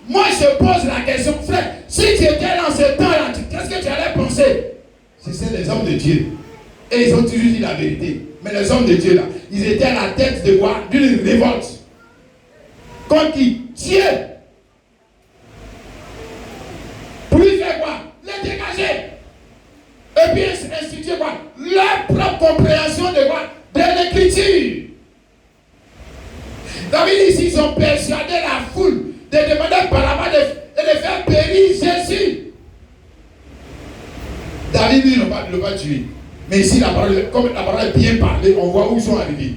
Moi je pose la question, frère, si tu étais dans ce temps-là, qu'est-ce que tu allais penser? C'est les hommes de Dieu. Et ils ont toujours dit la vérité. Mais les hommes de Dieu là, ils étaient à la tête de quoi? D'une révolte. Contre qui? Dieu. Pour lui faire quoi? Les dégager. Et puis instituer quoi? Leur propre compréhension de quoi? De l'écriture. David ici, ils ont persuadé la foule de demander Barabbas et de faire périr Jésus. David, lui, ne l'a pas tué. Mais ici, comme la parole est bien parlée, on voit où ils sont arrivés.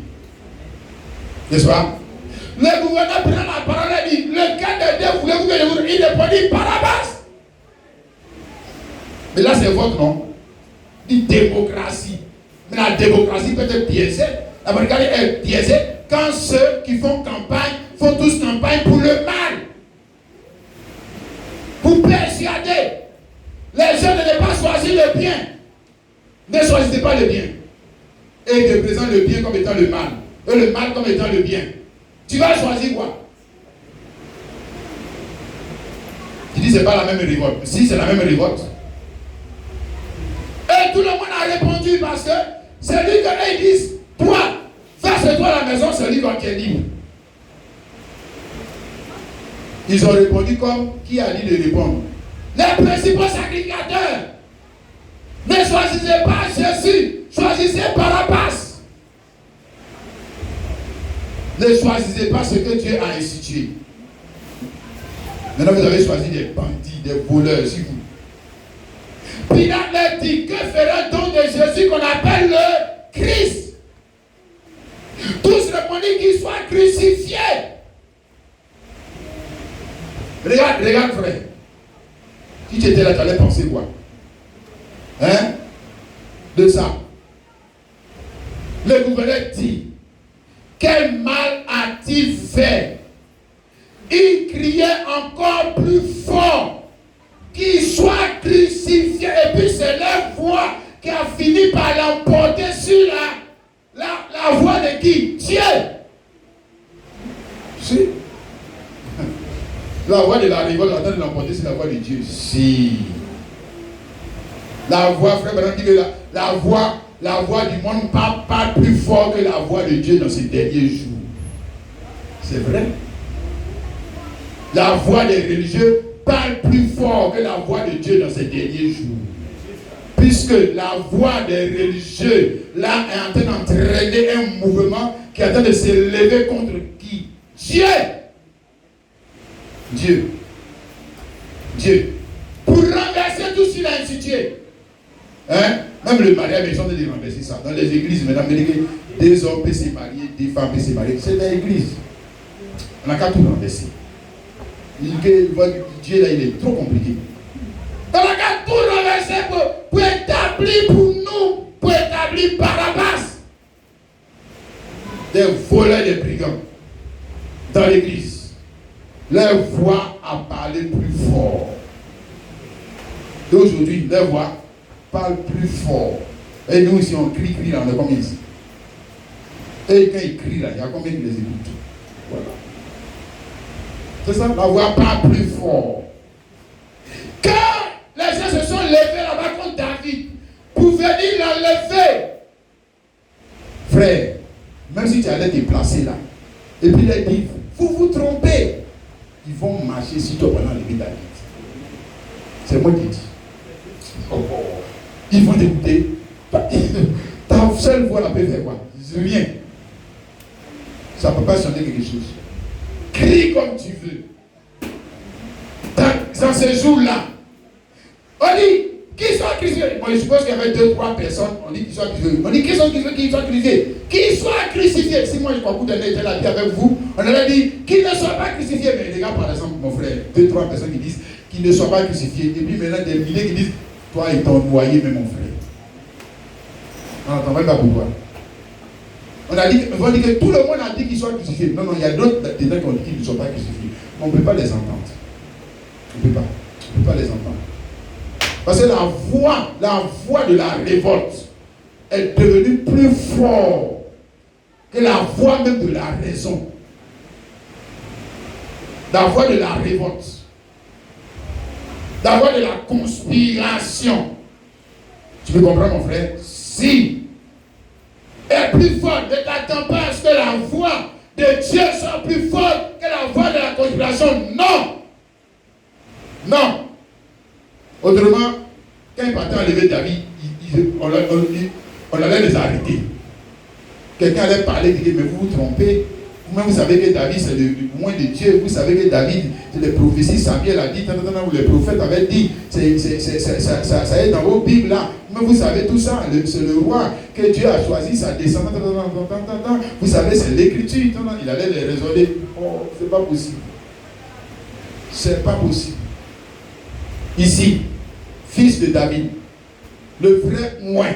N'est-ce pas? Le gouverneur prend la parole et dit, lequel de Dieu voulez-vous que je vous dise? Il répondit Barabbas. Mais là, c'est votre nom. Il dit démocratie. Mais la démocratie peut être biaisée. La démocratie est biaisée quand ceux qui font campagne font tous campagne pour le mal. Pour persuader les gens de ne pas choisir le bien. Ne choisissez pas le bien. Et de présenter le bien comme étant le mal. Et le mal comme étant le bien. Tu vas choisir quoi? Tu dis c'est pas la même révolte. Si c'est la même révolte. Et tout le monde a répondu parce que c'est lui que ils disent, toi, va Assieds-toi à la maison, c'est lui qui est libre. Ils ont répondu comme qui a dit de répondre. Les principaux sacrificateurs, ne choisissez pas Jésus, choisissez Barabbas. Ne choisissez pas ce que Dieu a institué. Maintenant, vous avez choisi des bandits, des voleurs, si vous. Pilate leur dit, que ferait-on de Jésus qu'on appelle le Christ? Tous répondirent qu'il soit crucifié. Regarde frère. Si tu étais là, tu allais penser quoi? Hein? De ça. Le gouverneur dit, quel mal a-t-il fait? Il criait encore plus fort qu'il soit crucifié. Et puis c'est leur voix qui a fini par l'emporter sur la voix de qui? Dieu. Si. La voix de la révolte attend de l'emporter sur la voix de Dieu. Si. La voix, frère Bernard dit que la voix du monde parle plus fort que la voix de Dieu dans ces derniers jours. C'est vrai. La voix des religieux parle plus fort que la voix de Dieu dans ces derniers jours. Puisque la voix des religieux, là, est en train d'entraîner un mouvement qui est en train de se lever contre qui? Dieu. Dieu. Dieu. Pour renverser tout ce qu'il a institué. Hein? Même le mariage, ils sont en train de renverser ça. Dans les églises, mesdames, des hommes peuvent se marier, des femmes peuvent se marier. C'est dans l'église. On n'a qu'à tout renverser. Dieu là, il est trop compliqué. On n'a qu'à tout renverser pour établir pour nous, pour établir Barabbas. Des voleurs, des brigands. Dans l'église. Leur voix a parlé plus fort. Et aujourd'hui, leur voix parle plus fort. Et nous ici, on crie, là, on est combien ici? Et quand ils crient là, il y a combien qui les écoutent? Voilà. C'est ça, la voix parle plus fort. Quand les gens se sont levés là-bas contre David pour venir l'enlever, frère, même si tu allais te placer là, et puis il dit, vous vous trompez, ils vont marcher sur toi pendant l'enlever David. C'est moi qui dis. Ils vont t'écouter. Ta seule voix là peut faire quoi? Rien. Ça ne peut pas changer quelque chose. Crie comme tu veux. Dans ces jours-là, on dit qu'ils soient crucifiés. Moi, je suppose qu'il y avait 2-3 personnes. On dit qu'ils soient crucifiés. On dit qu'ils soient crucifiés. Qu'ils soient crucifiés. Si moi, je crois que vous était là avec vous, on aurait dit qu'ils ne soient pas crucifiés. Mais les gars, par exemple, mon frère, 2-3 personnes qui disent qu'ils ne soient pas crucifiés. Et puis maintenant, des milliers qui disent toi, ils t'ont noyé, mais mon frère. On n'entend même pas pourquoi. On a dit que tout le monde a dit qu'ils soient crucifiés. Non, il y a d'autres qui ont dit qu'ils ne sont pas crucifiés. On ne peut pas les entendre. On ne peut pas les entendre. Parce que la voix de la révolte est devenue plus forte que la voix même de la raison. La voix de la révolte. La voix de la conspiration. Tu peux comprendre, mon frère? Si est plus forte, ne t'attends pas à ce que la voix de Dieu soit plus forte que la voix de la conspiration. Non. Non. Autrement, quand ils partaient enlever David, on allait les arrêter. Quelqu'un allait parler et dire, mais vous vous trompez. Vous-même, vous savez que David, c'est le moins de Dieu. Vous savez que David, c'est les prophéties, Samuel a dit, ou les prophètes avaient dit, ça est dans vos Bibles là. Mais vous savez tout ça, c'est le roi que Dieu a choisi, sa descendante. Vous savez, c'est l'écriture. Il allait les raisonner. Oh, c'est pas possible. C'est pas possible. Ici, fils de David, le vrai moins.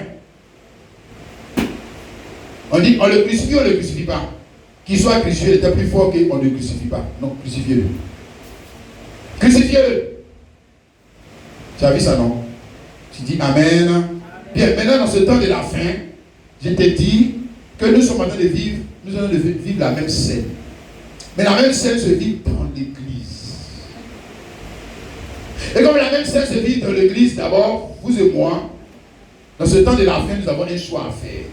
On dit, on le crucifie ou on ne le crucifie pas? Qu'il soit crucifié, il était plus fort qu'on ne le crucifie pas. Non, crucifiez-le. Crucifiez-le. Tu as vu ça, non? Tu dis Amen. Bien, maintenant, dans ce temps de la fin, je te dis que nous sommes en train de vivre, la même scène. Mais la même scène se vit dans l'église. Et comme la même scène se vit dans l'église, d'abord, vous et moi, dans ce temps de la fin, nous avons un choix à faire.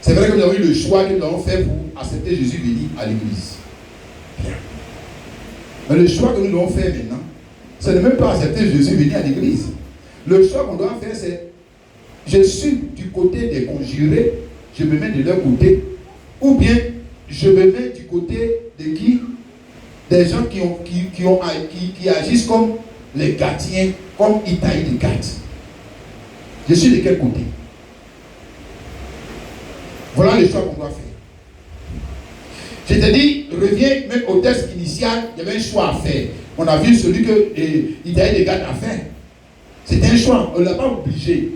C'est vrai que nous avons eu le choix que nous avons fait pour accepter Jésus venir à l'église. Bien. Mais le choix que nous devons faire maintenant, ce n'est même pas accepter Jésus venir à l'église. Le choix qu'on doit faire, c'est je suis du côté des conjurés, je me mets de leur côté, ou bien je me mets du côté de qui? Des gens qui agissent comme les Gatiens, comme Itaï de Gath. Je suis de quel côté? Voilà le choix qu'on doit faire. Je te dis, reviens même au texte initial, il y avait un choix à faire. On a vu celui que Itaï de Gath a fait. C'était un choix, on ne l'a pas obligé.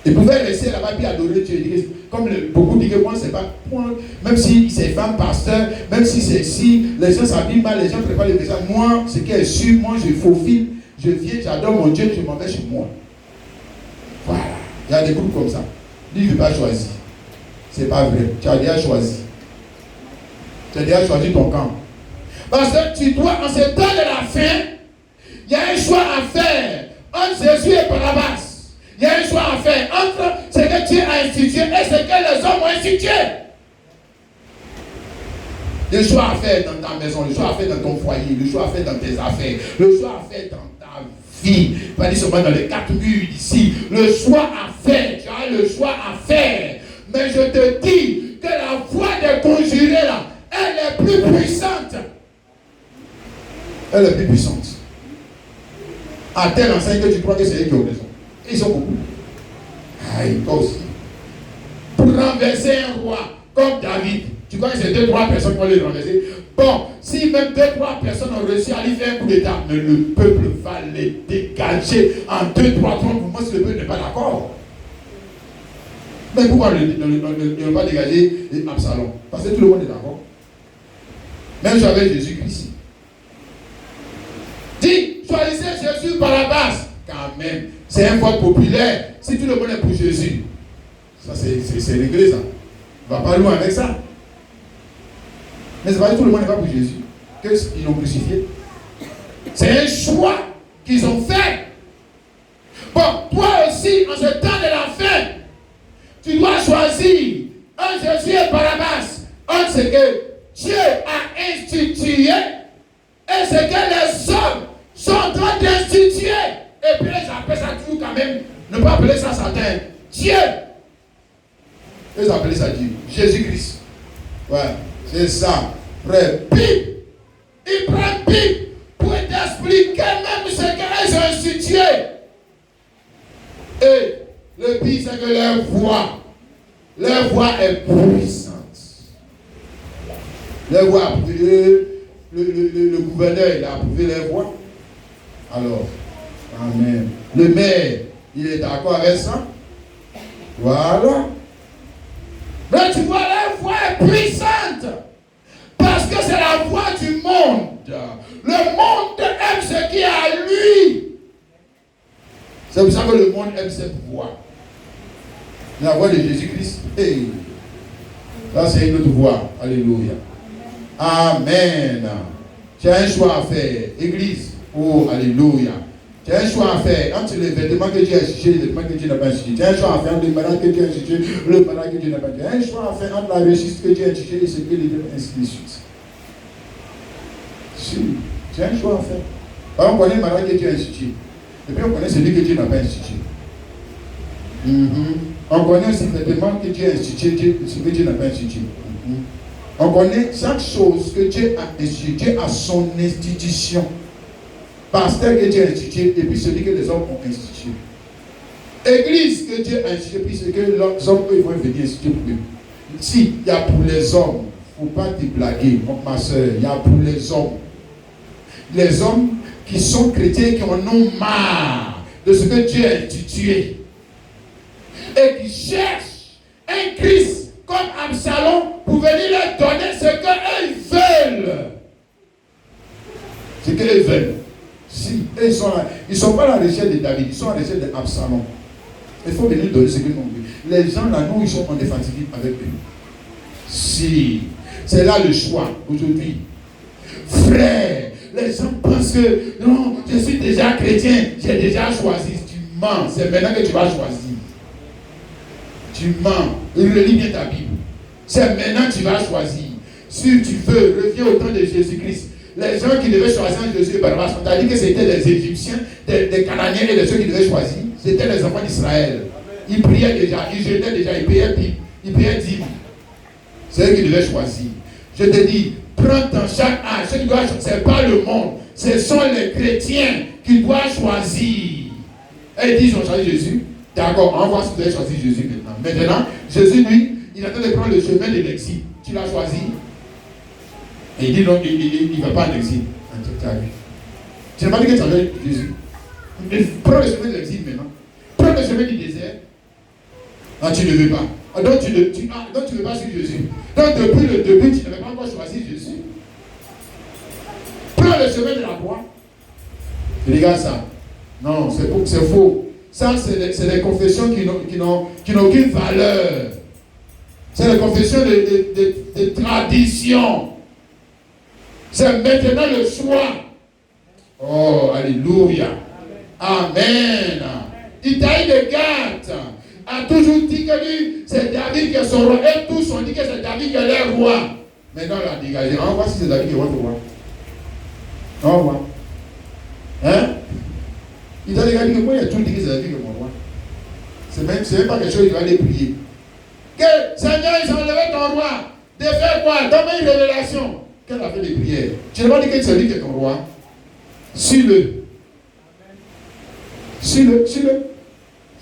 Il pouvait rester là-bas et adorer Dieu. Comme beaucoup disent que moi, c'est pas moi, même si c'est femme pasteur, même si c'est si, les gens s'habillent mal, les gens préparent les messages. Moi, ce qui est sûr, moi, je faufile, je viens, j'adore mon Dieu, je m'en vais chez moi. Voilà. Il y a des groupes comme ça. Lui, il ne veut pas choisir. C'est pas vrai. Tu as déjà choisi. Tu as déjà choisi ton camp. Parce que tu dois, en ce temps de la fin, il y a un choix à faire entre Jésus et Barabbas. Il y a un choix à faire entre ce que Dieu a institué et ce que les hommes ont institué. Le choix à faire dans ta maison, le choix à faire dans ton foyer, le choix à faire dans tes affaires, le choix à faire dans ta vie, pas dire seulement dans les 4 murs ici. Le choix à faire, tu as le choix à faire. Mais je te dis que la voix des conjurés là, elle est plus puissante. Elle est plus puissante. À telle enseigne que tu crois que c'est eux qui ont raison. Ils sont beaucoup. Aïe, toi aussi. Pour renverser un roi comme David, tu crois que c'est 2-3 personnes qui vont les renverser? Bon, si même 2-3 personnes ont réussi à lui faire un coup d'état, mais le peuple va les dégager en 2-3 fois pour moi si le peuple n'est pas d'accord. Mais pourquoi ne pas dégager Absalom? Parce que tout le monde est d'accord. Même j'avais Jésus-Christ. Dis, choisissez Jésus par la base. Quand même, c'est un vote populaire. Si tout le monde est pour Jésus, ça c'est réglé ça. On ne va pas loin avec ça. Mais c'est pas que tout le monde n'est pas pour Jésus. Qu'est-ce qu'ils l'ont crucifié? C'est un choix qu'ils ont fait. Bon, toi aussi, en ce temps de la fin, tu dois choisir un Jésus et Barabbas, entre ce que Dieu a institué et ce que les hommes sont en train d'instituer. Et puis ils appellent ça toujours quand même, ne pas appeler ça Satan, Dieu. Ils appellent ça Dieu, Jésus-Christ. Ouais, c'est ça. Frère, Bible. Il prend Bible pour t'expliquer même ce qu'ils ont institué. Et le pire, c'est que leur voix est puissante. Leur voix a approuvé, le gouverneur, il a approuvé leur voix. Alors, amen. Le maire, il est d'accord avec ça. Voilà. Mais tu vois, la voix est puissante. Parce que c'est la voix du monde. Le monde aime ce qui est à lui. C'est pour ça que le monde aime cette voix. La voix de Jésus-Christ. Hey. Ça, c'est une autre voix. Alléluia. Amen. Tu as un choix à faire. Église. Oh, alléluia. Tu as un choix à faire entre les vêtements que Dieu a institués et les vêtements que Dieu n'a pas institués. Tu as un choix à faire entre le malade que Dieu a institué et le malade que Dieu n'a pas institué. Tu as un choix à faire entre la réussite que Dieu a instituée et ce que les deux ainsi de suite. Si, tu as un choix à faire. Alors, on connaît le malade que Dieu a institué. Et puis on connaît celui que Dieu n'a pas institué. On connaît aussi les vêtements que Dieu a institué, ce que Dieu n'a pas institué. On connaît chaque chose que Dieu a institué. Dieu a son institution. Pasteur que Dieu a institué et puis celui que les hommes ont institué. Église que Dieu a institué et puis ce que les hommes eux, vont venir instituer pour eux. Si, il y a pour les hommes, il ne faut pas te blaguer, ma soeur, il y a pour les hommes. Les hommes qui sont chrétiens, qui en ont marre de ce que Dieu a institué et qui cherchent un Christ comme Absalom pour venir leur donner ce qu'ils veulent. Ce qu'ils veulent. Si, ils ne sont pas à la recherche de David, ils sont à la recherche d'Absalom. Il faut venir donner ce qu'ils ont vu. Les gens là, non, ils sont en définitive avec eux. Si, c'est là le choix aujourd'hui. Frère, les gens pensent que non, je suis déjà chrétien, j'ai déjà choisi. Tu mens, c'est maintenant que tu vas choisir. Tu mens. Relis bien ta Bible. C'est maintenant que tu vas choisir. Si tu veux, reviens au temps de Jésus-Christ. Les gens qui devaient choisir Jésus et Barnabas, on t'a dit que c'était les Égyptiens, des Cananéens et de ceux qui devaient choisir. C'était les enfants d'Israël. Ils priaient déjà, ils jetaient déjà, ils payaient 10. C'est eux qui devaient choisir. Je te dis, prends dans chaque âge. Ce n'est pas le monde. Ce sont les chrétiens qui doivent choisir. Et ils disent, ils ont choisi Jésus. D'accord, on va voir si vous avez choisi Jésus maintenant. Maintenant, Jésus, lui, il est en train de prendre le chemin de l'exil. Tu l'as choisi. Et il dit non, il ne va pas en exil. Tu n'as pas dit que tu avais Jésus. Prends le chemin de l'exil maintenant. Prends le chemin du désert. Ah, tu ne veux pas. Donc tu ne veux pas suivre Jésus. Donc depuis le début, tu n'avais pas encore choisi Jésus. Prends le chemin de la croix. Regarde ça. Non, c'est faux. Ça, c'est des confessions qui n'ont aucune valeur. C'est des confessions de tradition. C'est maintenant le choix. Oh, alléluia. Amen. Itaï de Gath a toujours dit que lui, c'est David qui est son roi. Et tous ont dit que c'est David qui est leur roi. Maintenant, on l'a dégagé. On va voir si c'est David qui est votre roi. On va voir. Hein? Il a déjà dit que moi, il a toujours dit que c'est David qui est mon roi. C'est même pas quelque chose qu'il va aller prier. Que Seigneur, ils ont enlevé ton roi. De faire quoi? Donne-moi une révélation. Quelle a fait des prières? Tu n'as pas dit que c'est lui qui est ton roi. Suis-le. Suis-le.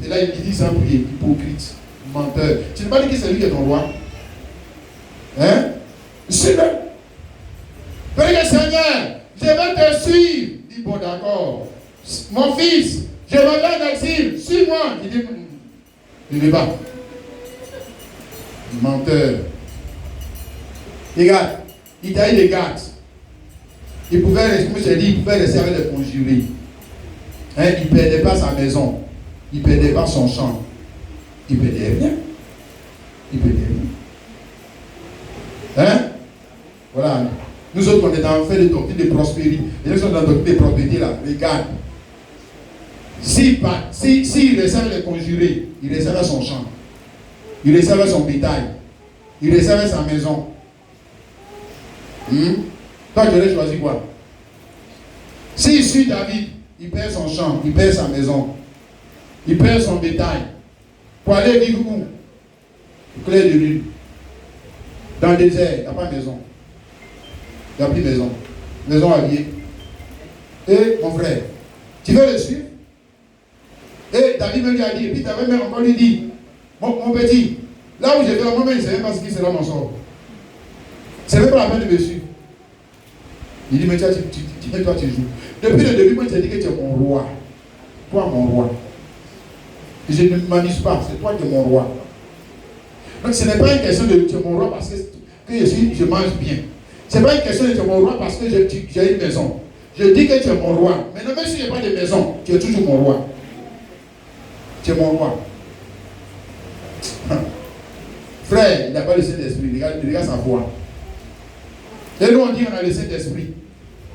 Et là, il dit sans prier, hypocrite, menteur. Tu n'as pas dit que c'est lui qui est ton roi. Hein? Suis-le. Père Seigneur, je vais te suivre. Il dit, bon d'accord. Mon fils, je vais aller en exil. Suis-moi. Il dit, il ne veut pas. Menteur. Regarde, il a eu des gardes. Il pouvait rester, comme je t'ai dit, il pouvait rester avec les conjurés. Hein, il ne perdait pas sa maison. Il ne perdait pas son champ. Il ne perdait rien. Il ne perdait rien. Hein? Voilà. Nous autres, on est dans le fait de doctrine de prospérité. Les gens sont dans la doctrine de prospérité là. Regarde. S'il recevait les conjurés, il recevait son champ. Il recevait son bétail. Il recevait sa maison. Toi, tu aurais choisi quoi? S'il suit David, il perd son champ, il perd sa maison, il perd son bétail. Pour aller vivre où? Au clair de lune. Dans le désert, il n'y a pas de maison. Il n'y a plus de maison. Maison habillée. Et mon frère, tu veux le suivre? Et David me lui a dit, et puis David même encore lui dit, mon petit, là où je vais, moi-même, je ne sais même pas ce qui sera mon sort. C'est même pas la peine de me suivre. Il dit, mais toi, tu joues. Depuis le début, moi, je t'ai dit que tu es mon roi. Toi, mon roi. Et je ne m'amuse pas, c'est toi qui es mon roi. Donc, ce n'est pas une question de tu es mon roi parce que je mange bien. Ce n'est pas une question de tu es mon roi parce que j'ai une maison. Je dis que tu es mon roi. Maintenant, même si je n'ai pas de maison, tu es toujours mon roi. Tu es mon roi. Frère, il n'a pas le Saint-Esprit. Regarde sa voix. Et nous, on dit qu'on a le Saint-Esprit.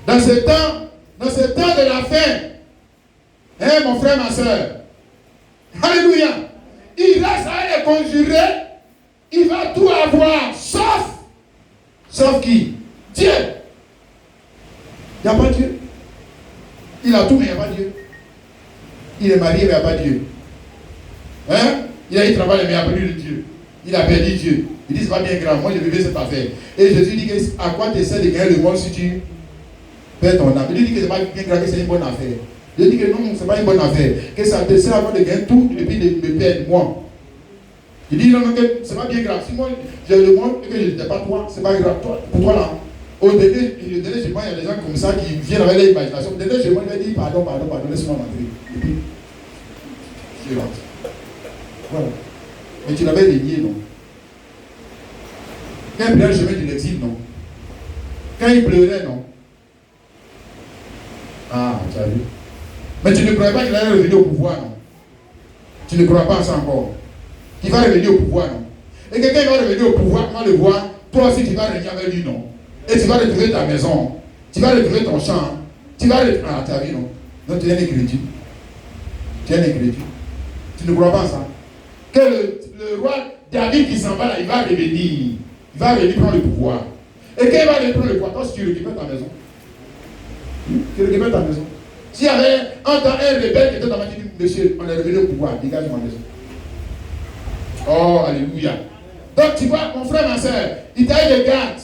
Dans ce temps de la fin, hein, mon frère, ma soeur, alléluia, il reste à les conjurer, il va tout avoir, sauf qui? Dieu. Il n'y a pas Dieu. Il a tout, mais il n'y a pas Dieu. Il est marié, mais il n'y a pas Dieu. Hein? Il a eu travail, mais il n'y a pas eu de Dieu. Il a perdu Dieu. Il dit, c'est pas bien grave, moi je vivais cette affaire. Et Jésus dit, à quoi tu essaies de gagner le monde si tu perds ton âme? Il dit que c'est pas bien grave, que c'est une bonne affaire. Je dis que non, c'est pas une bonne affaire. Que ça te sert à moi de gagner tout et puis de me perdre moi. Il dit, non, que c'est pas bien grave. Si moi j'ai le monde et que je n'étais pas toi, c'est pas grave. Toi, pour toi là. Au début, il y a des gens comme ça qui viennent avec leur imagination. Au début, je me dis, pardon, laisse-moi rentrer. Et puis, je rentre. Voilà. Mais tu l'avais régné, non? Quand il prenait le chemin de l'exil, non? Quand il pleurait, non? Ah, tu as vu? Mais tu ne croyais pas qu'il allait revenir au pouvoir, non? Tu ne crois pas ça encore? Qu'il va revenir au pouvoir, non? Et quelqu'un va revenir au pouvoir, on va le voir, toi aussi tu vas régner avec lui, non? Et tu vas retrouver ta maison, tu vas retrouver ton champ, tu vas retrouver... Ah, tu as vu, non? Donc tu es un incrédule. Tu es un incrédule. Tu ne crois pas ça? Que le roi David qui s'en va là, il va revenir. Il va revenir prendre le pouvoir. Et quand il va revenir prendre le pouvoir, toi, si tu récupères ta maison, tu récupères ta maison. S'il y avait un rebelle qui était dans ma maison, monsieur, on est revenu au pouvoir, dégage ma maison. Oh, alléluia. Donc tu vois, mon frère, ma soeur, il t'a eu des gardes.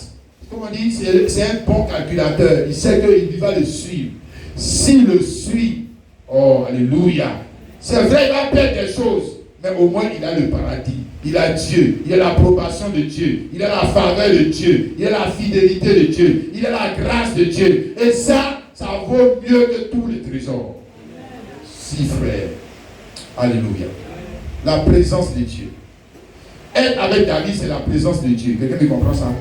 Comme on dit, c'est un bon calculateur. Il sait qu'il va le suivre. S'il le suit, oh, alléluia. C'est vrai, il va perdre des choses. Mais au moins, il a le paradis. Il a Dieu. Il a l'approbation de Dieu. Il a la faveur de Dieu. Il a la fidélité de Dieu. Il a la grâce de Dieu. Et ça vaut mieux que tous les trésors. Si, frère. Alléluia. La présence de Dieu. Être avec David, c'est la présence de Dieu. Quelqu'un me comprend ça?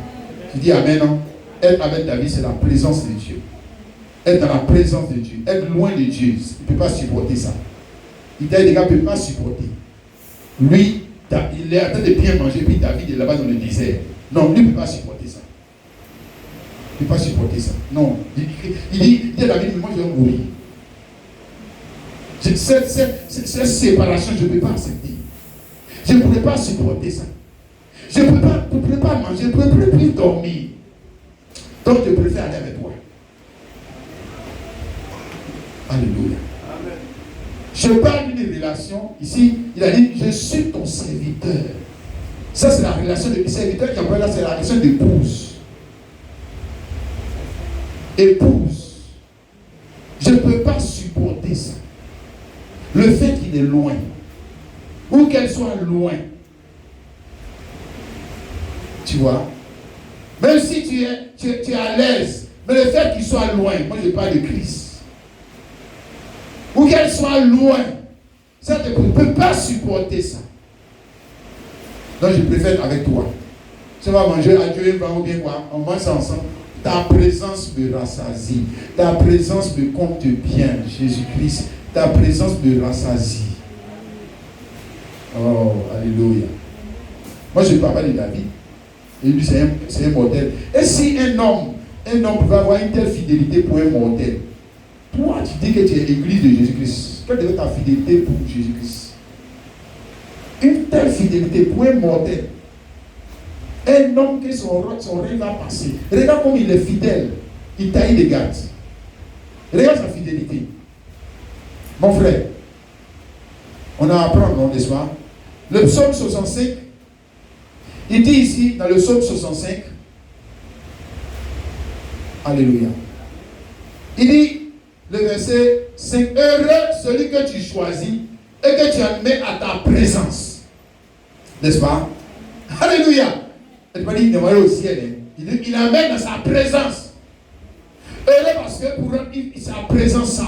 Tu dis Amen, non? Être avec David, c'est la présence de Dieu. Être dans la présence de Dieu. Être loin de Dieu. Il ne peut pas supporter ça. Il ne peut pas supporter. Lui, il est en train de bien manger, puis David est là-bas dans le désert. Non, lui ne peut pas supporter ça. Il ne peut pas supporter ça. Non. Il dit à David, moi je vais mourir. Cette séparation, je ne peux pas accepter. Je ne pourrais pas supporter ça. Je ne pourrais pas manger, je ne pourrais plus dormir. Donc je préfère aller avec toi. Alléluia. Amen. Je parle d'une relation, ici, il a dit, je suis ton serviteur. Ça, c'est la relation de serviteur qui appelle là, c'est la relation d'épouse. Épouse. Je ne peux pas supporter ça. Le fait qu'il est loin, ou qu'elle soit loin, tu vois, même si tu es à l'aise, mais le fait qu'il soit loin, moi je parle de Christ, ou qu'elle soit loin, ça tu ne peux pas supporter ça. Donc je préfère être avec toi. Si on va manger à Dieu, ou bien quoi, on mange ça ensemble. Ta présence me rassasie. Ta présence me compte bien, Jésus-Christ. Ta présence me rassasie. Oh, alléluia. Moi, je parle de David. Et lui, c'est un modèle. Et si un homme pouvait avoir une telle fidélité pour un modèle, toi, tu dis que tu es l'église de Jésus-Christ. Quelle devait être ta fidélité pour Jésus-Christ? Une telle fidélité pour un modèle. Un homme que son rêve va passer. Regarde comme il est fidèle. Il taille des gardes. Regarde sa fidélité. Mon frère, on a à apprendre, non, n'est-ce pas? Le psaume 65, il dit ici, dans le psaume 65, alléluia, il dit, le verset 5, heureux celui que tu choisis et que tu admets à ta présence. N'est-ce pas? Alléluia. Il m'a dit, il est au ciel. Hein. Il amène dans sa présence. Heureux parce que pour lui, sa présence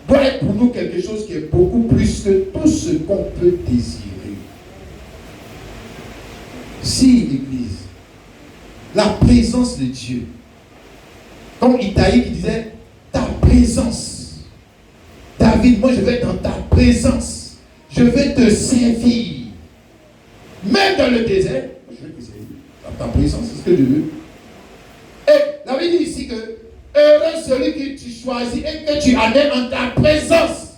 doit être pour nous quelque chose qui est beaucoup plus que tout ce qu'on peut désirer. Si, Église, la présence de Dieu, comme Itaïe qui disait, ta présence. David, moi je vais être dans ta présence. Je vais te servir. Même dans le désert, je vais te servir. Dans ta présence, c'est ce que je veux. Et David dit ici que heureux celui que tu choisis et que tu amènes en ta présence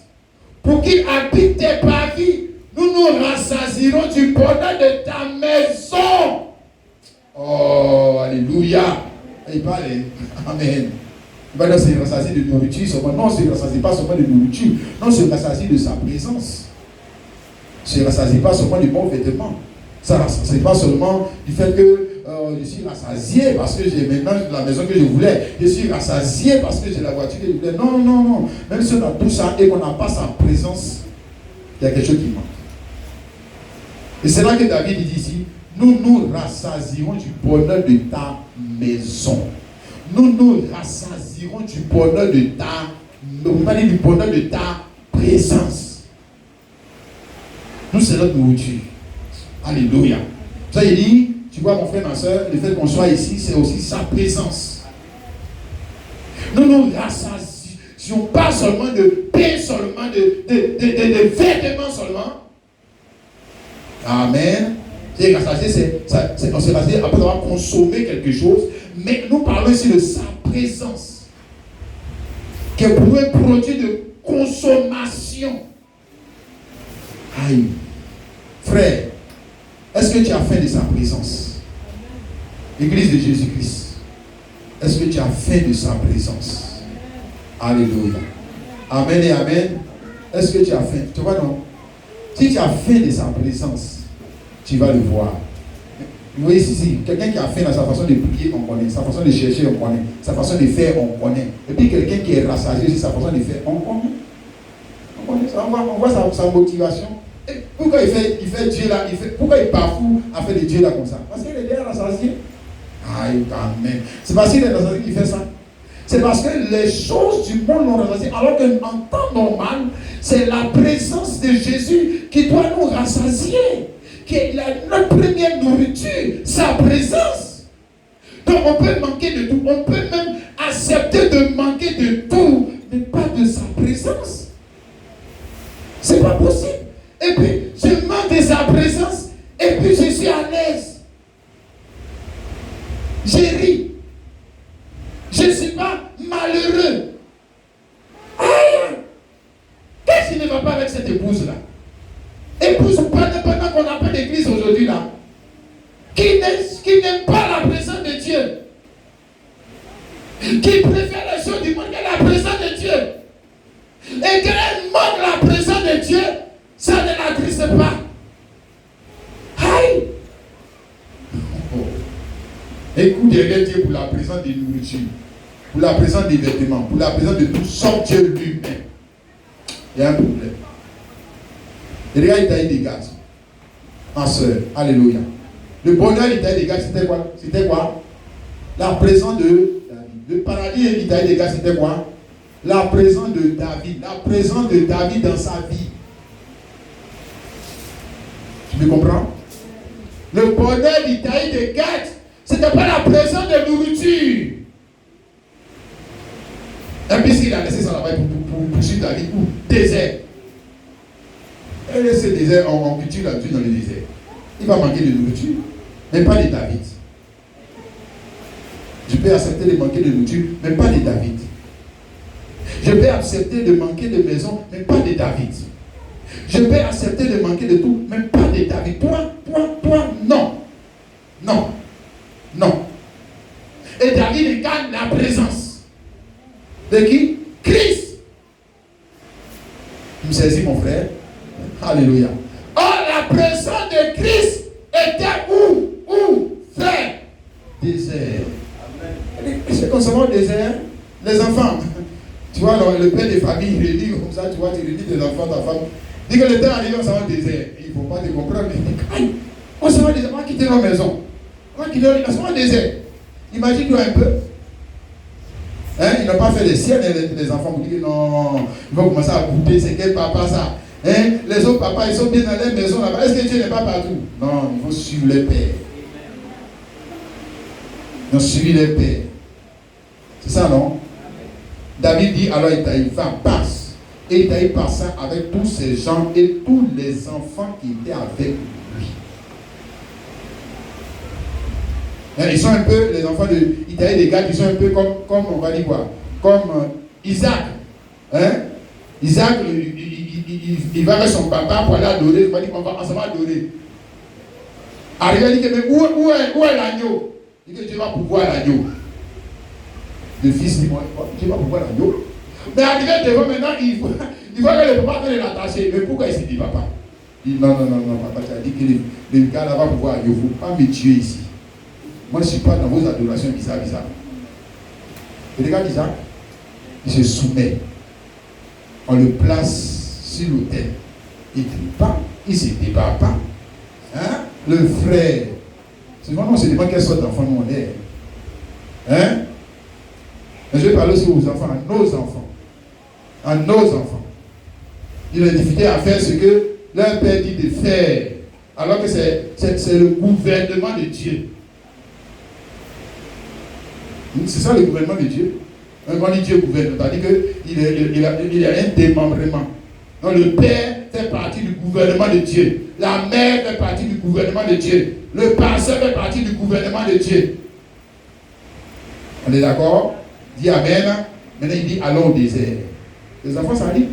pour qu'il habite tes parvis. Nous nous rassasierons du bonheur de ta maison. Oh, alléluia. Il parle. Amen. Il va se rassasier de nourriture seulement. Non, on ne se rassasie pas seulement de nourriture. Non, on se rassasie de sa présence. On ne se rassasie pas seulement du bon vêtement. Ça ne rassasie pas seulement du fait que je suis rassasié parce que j'ai maintenant la maison que je voulais. Je suis rassasié parce que j'ai la voiture que je voulais. Non, non, non. Même si on a tout ça et qu'on n'a pas sa présence, il y a quelque chose qui manque. Et c'est là que David dit ici, nous nous rassasierons du bonheur de ta maison. Nous nous rassasierons du bonheur de du bonheur de ta présence. Nous, c'est notre nourriture. Alléluia. Ça, il dit, tu vois, mon frère, ma soeur, le fait qu'on soit ici, c'est aussi sa présence. Nous nous rassasions pas seulement de pain, seulement de vêtements seulement. Amen. C'est rassasié, on s'est rassasié après avoir consommé quelque chose. Mais nous parlons ici de sa présence, qui est pour un produit de consommation. Aïe. Frère, est-ce que tu as faim de sa présence? Église de Jésus-Christ, est-ce que tu as faim de sa présence? Alléluia. Amen et amen. Est-ce que tu as faim? Tu vois, non? Si tu as faim de sa présence, tu vas le voir. Vous voyez ici, quelqu'un qui a faim dans sa façon de prier, on connaît. Sa façon de chercher, on connaît. Sa façon de faire, on connaît. Et puis quelqu'un qui est rassasié aussi, sa façon de faire, on connaît. On connaît ça, on voit sa motivation. Et pourquoi il fait Dieu là, pourquoi il parfoue à faire de Dieu là comme ça? Parce qu'il est déjà rassasié. Aïe, quand même. C'est parce qu'il est rassasié qu'il fait ça. C'est parce que les choses du monde l'ont rassasié. Alors qu'en temps normal, c'est la présence de Jésus qui doit nous rassasier. Qui est notre première nourriture, sa présence. Donc on peut manquer de tout. On peut même accepter de manquer de tout, mais pas de sa présence. C'est pas possible. Et puis, je manque de sa présence, et puis je suis à l'aise. J'ai ri. Je ne suis pas malheureux. Aïe! Qu'est-ce qui ne va pas avec cette épouse-là? Épouse pendant qu'on appelle l'église aujourd'hui là, qui n'aime pas la présence de Dieu, qui préfère les choses du monde que la présence de Dieu, et qu'elle manque la présence de Dieu, ça ne l'attriste pas. Aïe! Écoute derrière Dieu pour la présence des nourritures, pour la présence des vêtements, pour la présence de tout, sauf Dieu lui-même. Il y a un problème. Et regarde l'Italie des gaz. Ma soeur, alléluia. Le bonheur de l'Italie des gaz, c'était quoi? C'était quoi? La présence de David. Le paradis de l'Italie des gaz, c'était quoi? La présence de David. La présence de David dans sa vie. Tu me comprends? Le bonheur d'Italie des gaz, ce n'était pas la présence de nourriture. Et puis s'il a laissé ça là-bas pour poursuivre David, ou désert. Et laisser le désert, on cultive la vie dans le désert. Il va manquer de nourriture, mais pas de David. Je peux accepter de manquer de nourriture, mais pas de David. Je peux accepter de manquer de maison, mais pas de David. Je peux accepter de manquer de tout, mais pas de David. Toi, non. Non. Non. Et David incarne la présence. De qui? Christ. Tu me saisis, mon frère? Alléluia. Or, la présence de Christ était où? Frère? Désert. C'est comme ça au désert. Les enfants. Tu vois, le père de famille, il dit comme ça, tu vois, tu réunis tes enfants, ta femme. Dis que le temps arrive, on s'en va au désert. Il ne faut pas te comprendre. Mais on s'en va au désert, on va quitter nos maisons. On va quitter nos désert. Imagine-toi un peu. Hein, ils n'ont pas fait les siennes, les enfants. Vous dites non, ils vont commencer à goûter. C'est quel papa ça? Hein? Les autres papas, ils sont bien dans leur maison là-bas. Est-ce que Dieu n'est pas partout? Non, il faut suivre les pères. Ils ont suivi les pères. C'est ça, non? David dit alors Itaï, va, passe. Et Itaï passa avec tous ces gens et tous les enfants qui étaient avec lui. Ils sont un peu, les enfants de Itaï, des gars qui sont un peu comme on va dire quoi? Comme Isaac. Hein? Isaac, il va avec son papa pour aller adorer. Il va dire qu'on va ensemble adorer. Arrivé, il dit que mais où est l'agneau? Il dit que Dieu va pouvoir l'agneau. Le fils dit, Dieu va pouvoir l'agneau. Mais arrivé devant maintenant, il faut que le papa vienne l'attacher. Mais pourquoi il s'est dit papa? Il dit non, papa, tu as dit que le gars là va pouvoir l'agneau. Il ne faut pas me tuer ici. Moi, je ne suis pas dans vos adorations bizarres. Et regarde Isaac, il se soumet. On le place sur l'autel. Il ne crie pas, il ne se débat pas. Hein? Le frère, c'est vraiment, on se demande quelle sorte d'enfant nous on est. Hein? Mais je vais parler aussi aux enfants, à nos enfants. À nos enfants. Il a difficulté à faire ce que leur père dit de faire. Alors que c'est le gouvernement de Dieu. C'est ça le gouvernement de Dieu. Quand on dit Dieu gouverne, c'est-à-dire qu'il y a un démembrement. Donc le père fait partie du gouvernement de Dieu. La mère fait partie du gouvernement de Dieu. Le pasteur fait partie du gouvernement de Dieu. On est d'accord? Dis Amen. Maintenant il dit allons au désert. Les enfants ça dit.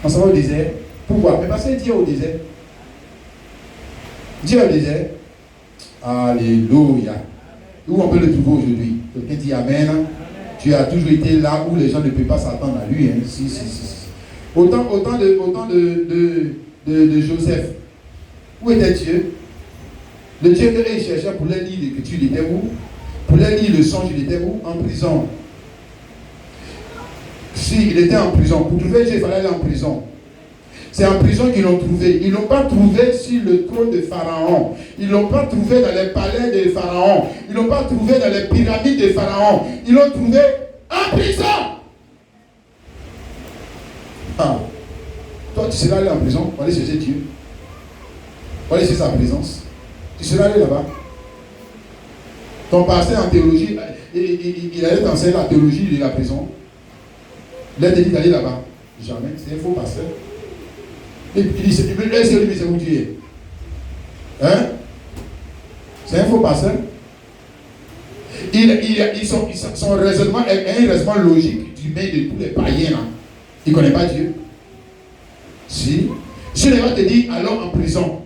On s'en va au désert. Pourquoi? Mais parce qu'il dit au désert. Dieu au désert. Alléluia. Où on peut le trouver aujourd'hui? Quelqu'un dit Amen. Amen. Tu as toujours été là où les gens ne peuvent pas s'attendre à lui. Hein. Si. Autant de Joseph. Où était Dieu? Le Dieu qu'il cherchait pour les lire l'écriture, il était où? Pour les lire le songe, il était où? En prison. Si, il était en prison. Pour trouver Dieu, il fallait aller en prison. C'est en prison qu'ils l'ont trouvé. Ils ne l'ont pas trouvé sur le trône de Pharaon. Ils ne l'ont pas trouvé dans les palais de Pharaon. Ils ne l'ont pas trouvé dans les pyramides de Pharaon. Ils l'ont trouvé en prison. Ah. Toi, tu seras allé en prison pour aller chercher Dieu. Pour aller chercher sa présence. Tu seras allé là-bas. Ton pasteur en théologie, il allait t'enseigner la théologie de la prison. Il a dit d'aller là-bas. Jamais. C'est un faux pasteur. Il dit, c'est où tu es. Hein? C'est un faux pasteur. Son raisonnement est un raisonnement logique du main de tous les païens. Là. Il ne connaît pas Dieu. Si les gens te disent, allons en prison.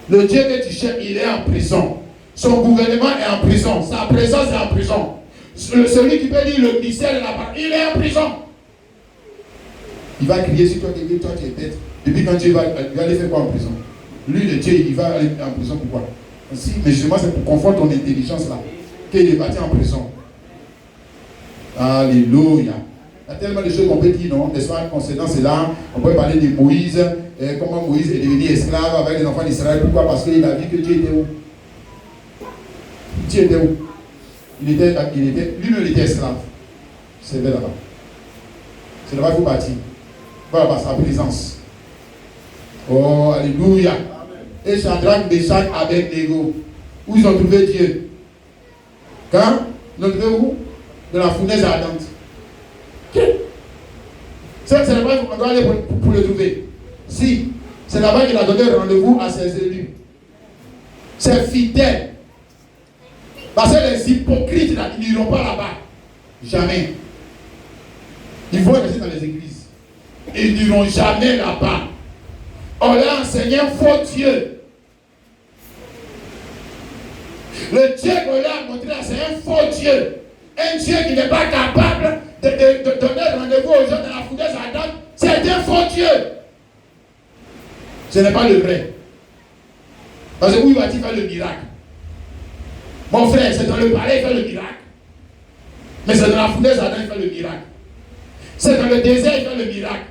Le Dieu que tu cherches, il est en prison. Son gouvernement est en prison. Sa présence est en prison. Celui qui peut dire le mystère de la parole, il est en prison. Il va crier sur toi, toi tu es bête. Depuis quand Dieu va aller faire quoi en prison? Lui, le Dieu, il va aller en prison pourquoi? Si, mais justement, c'est pour confondre ton intelligence là. Qu'il est parti en prison. Alléluia. Il y a tellement de choses qu'on peut dire, non? N'est-ce pas, concernant cela, on peut parler de Moïse, comment Moïse est devenu esclave avec les enfants d'Israël. Pourquoi? Parce qu'il a vu que Dieu était où? Dieu était où? Lui-même était esclave. C'est là-bas. C'est là-bas qu'il faut partir. Voilà sa présence. Oh, alléluia. Et Shadrach, Meshach, Abednego. Où ils ont trouvé Dieu? Quand? Ils l'ont trouvé où? Dans la fournaise ardente. C'est là-bas qu'on doit aller pour le trouver. Si, c'est là-bas qu'il a donné rendez-vous à ses élus. C'est fidèle. Parce que les hypocrites, là, ils n'iront pas là-bas. Jamais. Ils vont rester dans les églises. Ils n'iront jamais là-bas. On leur a enseigné un faux Dieu. Le Dieu qu'on leur a montré là, c'est un faux Dieu. Un Dieu qui n'est pas capable de donner rendez-vous aux gens dans la fournaise ardente. C'est un faux Dieu. Ce n'est pas le vrai. Parce que où va-t-il faire le miracle? Mon frère, c'est dans le palais qu'il fait le miracle. Mais c'est dans la fournaise ardente qu'il fait le miracle. C'est dans le désert qu'il fait le miracle.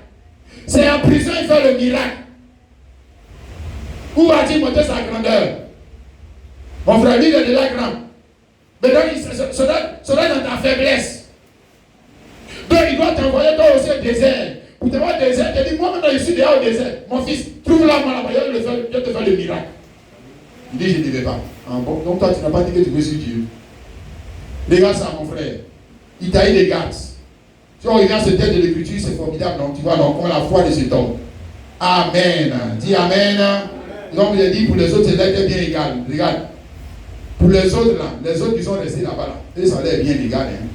C'est en prison qu'il fait le miracle. Où va-t-il monter sa grandeur? Mon frère, lui, il est déjà grand. Mais donc, il sera dans ta faiblesse. Donc, il doit t'envoyer toi aussi au désert. Pour te voir au désert, il te dit, moi maintenant, je suis déjà au désert. Mon fils, trouve-la moi là-bas, je vais te faire le miracle. Il dit, je ne vais pas. Ah, bon, donc toi, tu n'as pas dit que tu veux sur Dieu. Regarde ça, mon frère. Il t'a eu des gardes. Si on revient à ce texte de l'écriture, c'est formidable. Donc, tu vois, donc, on a la foi de cet homme. Amen. Dis Amen. Donc, il a dit, pour les autres, c'est était bien égal. Regarde. Pour les autres, là, les autres qui sont restés là-bas, là, ça allait bien égal. Hein.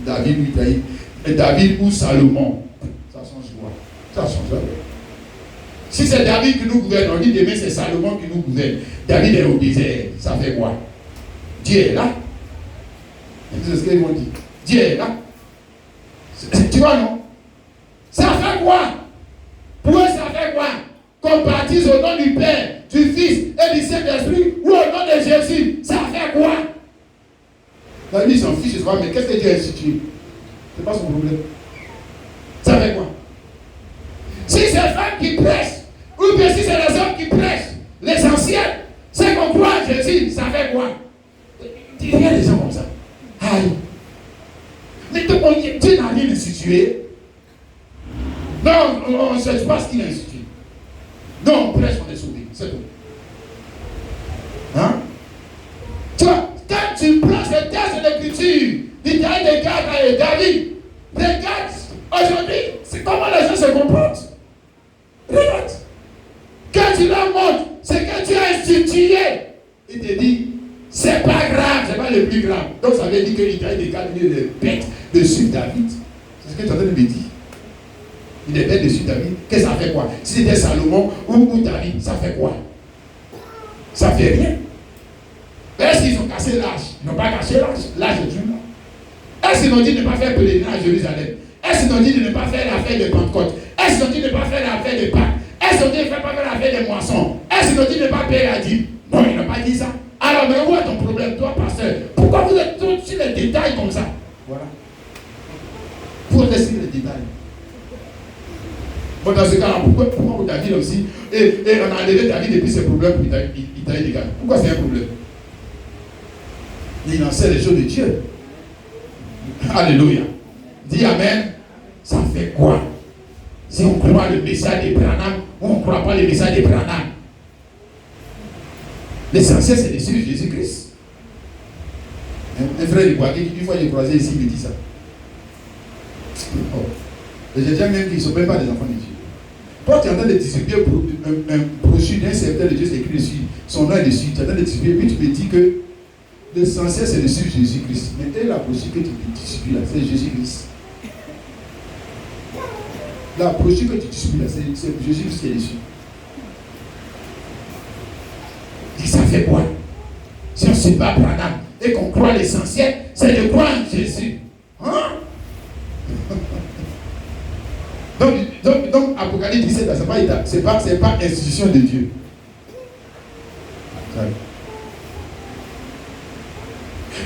David, lui, il a dit, et David ou Salomon. Ça change quoi? Ça change rien. Si c'est David qui nous gouverne, on dit demain c'est Salomon qui nous gouverne. David est au désert. Ça fait quoi? Dieu est là. C'est ce qu'ils vont dire. Dieu est là. Tu vois, non? Ça fait quoi? Pour eux, ça fait quoi? Qu'on baptise au nom du Père, du Fils et du Saint-Esprit ou au nom de Jésus. Ça fait quoi? La Bible s'en fiche, je sais pas, mais qu'est-ce que Dieu a institué? C'est pas son problème. Ça fait quoi? Si c'est les femmes qui prêchent, ou bien si c'est les hommes qui prêchent, l'essentiel, c'est qu'on croit à Jésus. Ça fait quoi? Il y a des gens comme ça. Aïe. Mais Dieu n'a rien institué. Non, on ne sait pas ce qu'il a institué. Non, on prêche, on est sauvé. C'est tout. Hein? Tu vois, quand tu prends ce texte de l'écriture, il y a des gardes à David. Regarde, aujourd'hui, c'est comment les gens se comportent. Regarde. Quand tu leur montres ce que tu as institué, il te dit, c'est pas grave, c'est pas le plus grave. Donc ça veut dire qu'il y a des gardes de bêtes de suivre David. C'est ce que tu es en train de me dire. Il est bête de suivre David. Qu'est-ce que ça fait quoi? Si c'était Salomon ou David, ça fait quoi? Ça ne fait rien. Est-ce qu'ils ont cassé l'âge? Ils n'ont pas cassé l'âge. L'âge est humain. Est-ce qu'ils ont dit de ne pas faire pèlerinage à Jérusalem? Est-ce qu'ils ont dit de ne pas faire l'affaire de Pentecôte? Est-ce qu'ils ont dit de ne pas faire l'affaire de Pâques? Est-ce qu'ils ont dit de ne pas faire l'affaire des moissons? Est-ce qu'ils ont dit de ne pas payer la dîme? Non, ils n'ont pas dit ça. Alors, mais où est ton problème, toi, pasteur? Pourquoi vous êtes tous sur les détails comme ça? Voilà. Pour laisser les détails. Bon, dans ce cas-là, pourquoi David aussi, et on a enlevé David depuis ses problèmes pour Italie des gars. Pourquoi c'est un problème? Il enseigne les choses de Dieu. Alléluia. Dis Amen. Ça fait quoi? Si on croit le message d'Abraham ou on ne croit pas le message d'Abraham. L'essentiel, c'est de suivre Jésus-Christ. Un frère de Boaké, une fois j'ai croisé ici, il me dit ça. Oh. Les gens même qui ne sont même pas des enfants de Dieu. Toi, tu es en train de distribuer un brochure d'un serviteur de Dieu, c'est écrit dessus, son nom est dessus, tu es en train de distribuer, puis tu me dis que l'essentiel, c'est de suivre Jésus-Christ. Mais telle la brochure que tu distribues là, c'est Jésus-Christ. La brochure que tu distribues là, c'est Jésus-Christ qui est dessus. Et ça fait quoi? Si on ne suit pas Branham et qu'on croit l'essentiel, c'est de croire en Jésus. Hein? Donc Apocalypse 17, c'est pas institution de Dieu.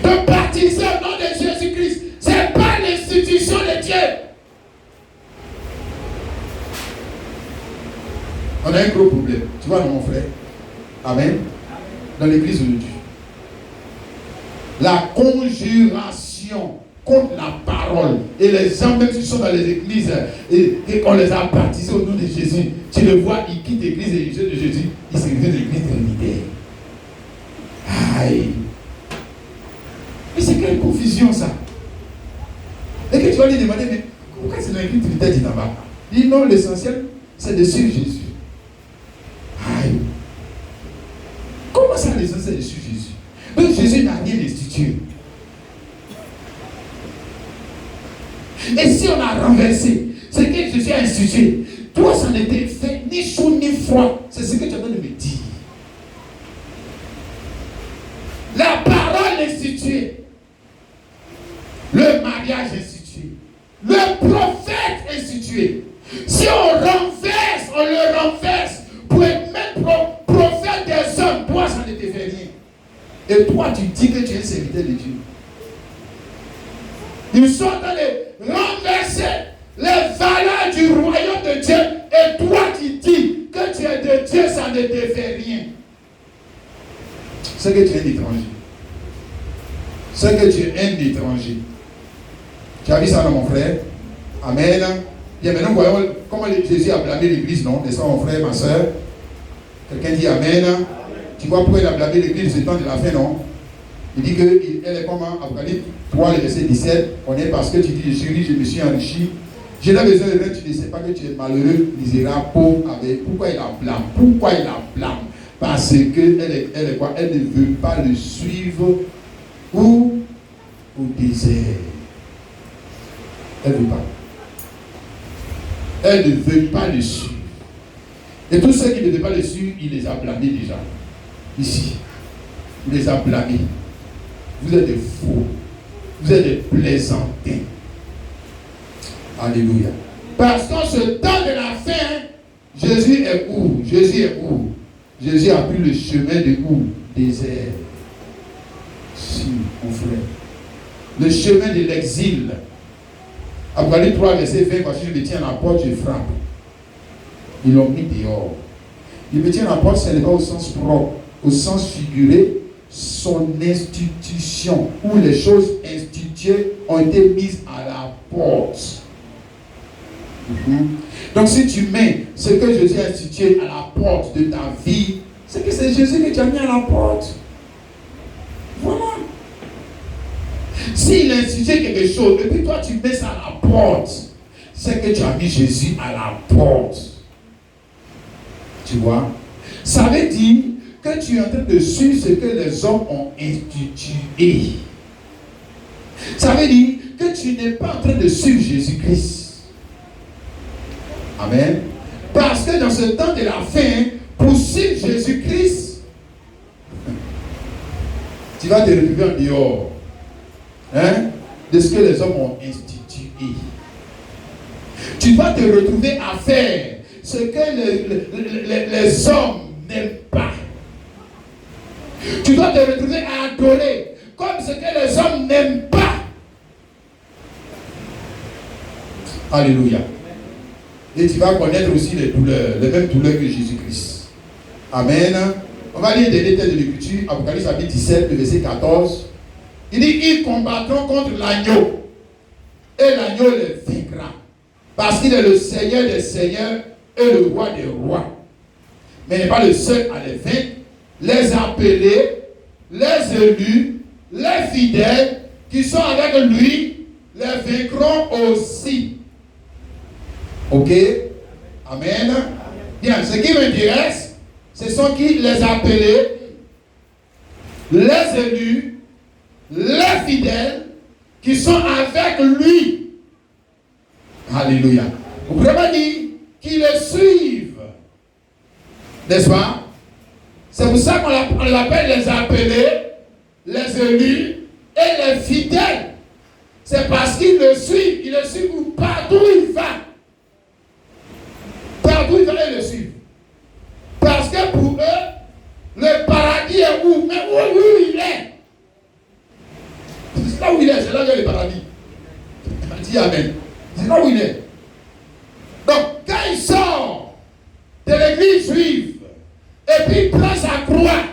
Donc baptiser au nom de Jésus-Christ, c'est pas l'institution de Dieu. On a un gros problème. Tu vois, mon frère? Amen. Dans l'église aujourd'hui. La conjuration contre la parole. Et les gens, même qui sont dans les églises, et qu'on les a baptisés au nom de Jésus, tu le vois, ils quittent l'église et de Jésus, ils se retrouvent dans l'église trinitaire. Aïe. Mais c'est quelle confusion ça? Et que tu vas lui demander, mais pourquoi c'est dans l'église trinitaire dit là-bas? Il dit non, l'essentiel, c'est de suivre Jésus. Aïe. Comment ça, l'essentiel, c'est de suivre Jésus? Donc Jésus n'a rien institué. Et si on a renversé ce que Jésus a institué, toi ça n'était fait ni chaud ni froid. C'est ce que tu es en train de me dire. La parole instituée, le mariage institué, le prophète institué. Si on le renverse pour être même prophète des hommes, toi ça ne te fait rien. Et toi tu dis que tu es un serviteur de Dieu. Ils sont en train de renverser les valeurs du royaume de Dieu. Et toi qui dis que tu es de Dieu, ça ne te fait rien. C'est que tu es un étranger. C'est que tu es un étranger. Tu as vu ça, mon frère? Amen. Bien, maintenant, voyons comment Jésus a blâmé l'église, non? N'est-ce pas, mon frère, ma soeur? Quelqu'un dit Amen. Amen. Tu vois pourquoi il a blâmé l'église du temps de la fin, non? Il dit qu'elle est comme Apocalypse 3, le verset 17. On est parce que tu dis, je me suis enrichi. Je n'ai besoin de rien, tu ne sais pas que tu es malheureux, misérable, pauvre. Pourquoi il la blâme? Pourquoi il la blâme? Parce qu'elle est quoi? Elle ne veut pas le suivre où? Au désert. Elle ne veut pas. Elle ne veut pas le suivre. Et tous ceux qui ne veulent pas le suivre, il les a blâmés déjà. Ici. Il les a blâmés. Vous êtes des faux. Vous êtes des plaisantins. Alléluia. Parce qu'en ce temps de la fin, Jésus est où? Jésus est où? Jésus a pris le chemin de où? Désert. Si, mon frère. Le chemin de l'exil. Apocalypse 3, verset 20, voici, je me tiens à la porte, je frappe. Ils l'ont mis dehors. Il me tient à la porte, ce n'est pas au sens propre, au sens figuré. Son institution, où les choses instituées ont été mises à la porte. Donc si tu mets ce que Jésus a institué à la porte de ta vie, c'est que c'est Jésus que tu as mis à la porte. Voilà. S'il a institué quelque chose, et puis toi tu mets ça à la porte, c'est que tu as mis Jésus à la porte. Tu vois? Ça veut dire que tu es en train de suivre ce que les hommes ont institué. Ça veut dire que tu n'es pas en train de suivre Jésus-Christ. Amen. Parce que dans ce temps de la fin, pour suivre Jésus-Christ, Tu vas te retrouver en dehors, hein, de ce que les hommes ont institué. Tu vas te retrouver à faire ce que les hommes n'aiment pas. Tu dois te retrouver à adorer comme ce que les hommes n'aiment pas. Alléluia. Et tu vas connaître aussi les douleurs, les mêmes douleurs que Jésus-Christ. Amen. On va lire des détails de l'Écriture, Apocalypse chapitre 17, le verset 14. Il dit, ils combattront contre l'agneau, et l'agneau les vaincra, parce qu'il est le Seigneur des seigneurs et le roi des rois. Mais il n'est pas le seul à les vaincre. Les appelés, les élus, les fidèles qui sont avec lui, les vaincront aussi. Ok? Amen. Bien, ce qui m'intéresse, ce sont qui? Les appelés, les élus, les fidèles qui sont avec lui. Alléluia. Vous pouvez pas dire qu'ils le suivent. N'est-ce pas? C'est pour ça qu'on l'appelle les appelés, les élus et les fidèles. C'est parce qu'ils le suivent. Ils le suivent partout où il va. Partout où il va, ils le suivent. Parce que pour eux, le paradis est où? Mais où il est? C'est là où il est, c'est là où il y a le paradis. Dis Amen. C'est là où il est. Donc, quand il sort de l'église juive, et puis il prend sa croix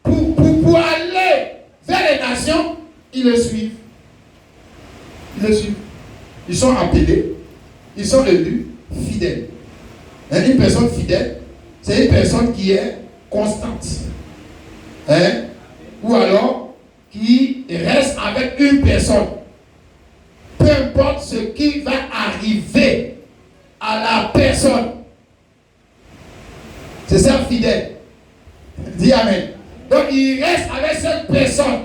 pour aller vers les nations, ils le suivent. Ils le suivent. Ils sont appelés, ils sont élus, fidèles. Et une personne fidèle, c'est une personne qui est constante. Hein? Ou alors, qui reste avec une personne. Peu importe ce qui va arriver à la personne. C'est ça fidèle. Dis Amen. Donc il reste avec cette personne.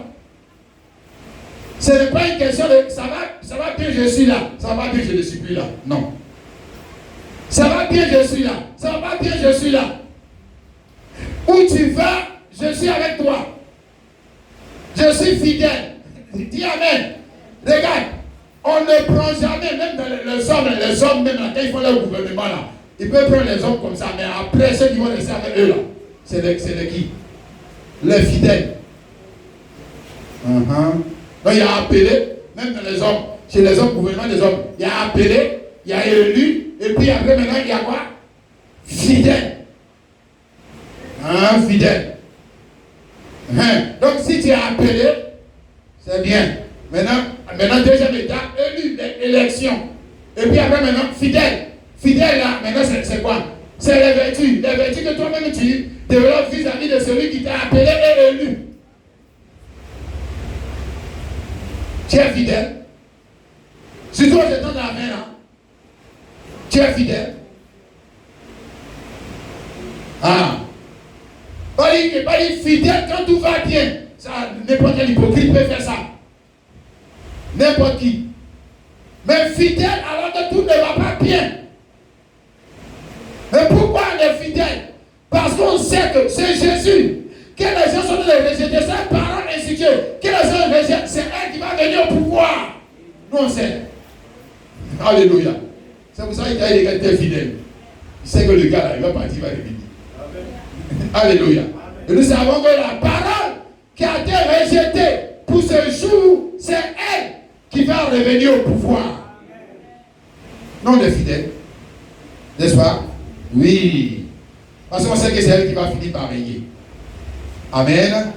Ce n'est pas une question de ça va bien, je suis là. Ça va bien, je ne suis plus là. Non. Ça va bien, je suis là. Ça va pas bien, je suis là. Où tu vas, je suis avec toi. Je suis fidèle. Dis Amen. Regarde, on ne prend jamais, même dans les hommes, même quand ils font leur gouvernement là. Ils peuvent prendre les hommes comme ça, mais après, ceux qui vont rester avec eux là, c'est de qui? Les fidèles. Donc il y a appelé, même dans les hommes, chez les hommes, gouvernement des hommes, il y a appelé, il y a élu, et puis après maintenant il y a quoi? Fidèle. Fidèle. Donc si tu es appelé, c'est bien. Maintenant deuxième étape, élu, élection. Et puis après maintenant, fidèle. Fidèle là, maintenant c'est quoi? C'est les vertus. Les vertus que toi-même tu développes vis-à-vis de celui qui t'a appelé et élu. Tu es fidèle. Surtout au temps de la main là. Tu es fidèle. Pas dire fidèle quand tout va bien. Ça, n'importe quel hypocrite peut faire ça. N'importe qui. Mais fidèle alors que tout ne va pas bien. Mais pourquoi on est fidèle? Parce qu'on sait que c'est Jésus. Que les gens sont de le rejeter, c'est un parent institué. Que les gens rejettent, c'est elle qui va venir au pouvoir. Nous on sait. Alléluia. C'est pour ça qu'il a dit qu'il était fidèle. Il sait que le gars là, il va partir, il va revenir. Alléluia. Et nous savons que la parole qui a été rejetée pour ce jour, c'est elle qui va revenir au pouvoir. Non, on est fidèle. N'est-ce pas? Oui. Parce qu'on sait que c'est elle qui va finir par régner. Amen.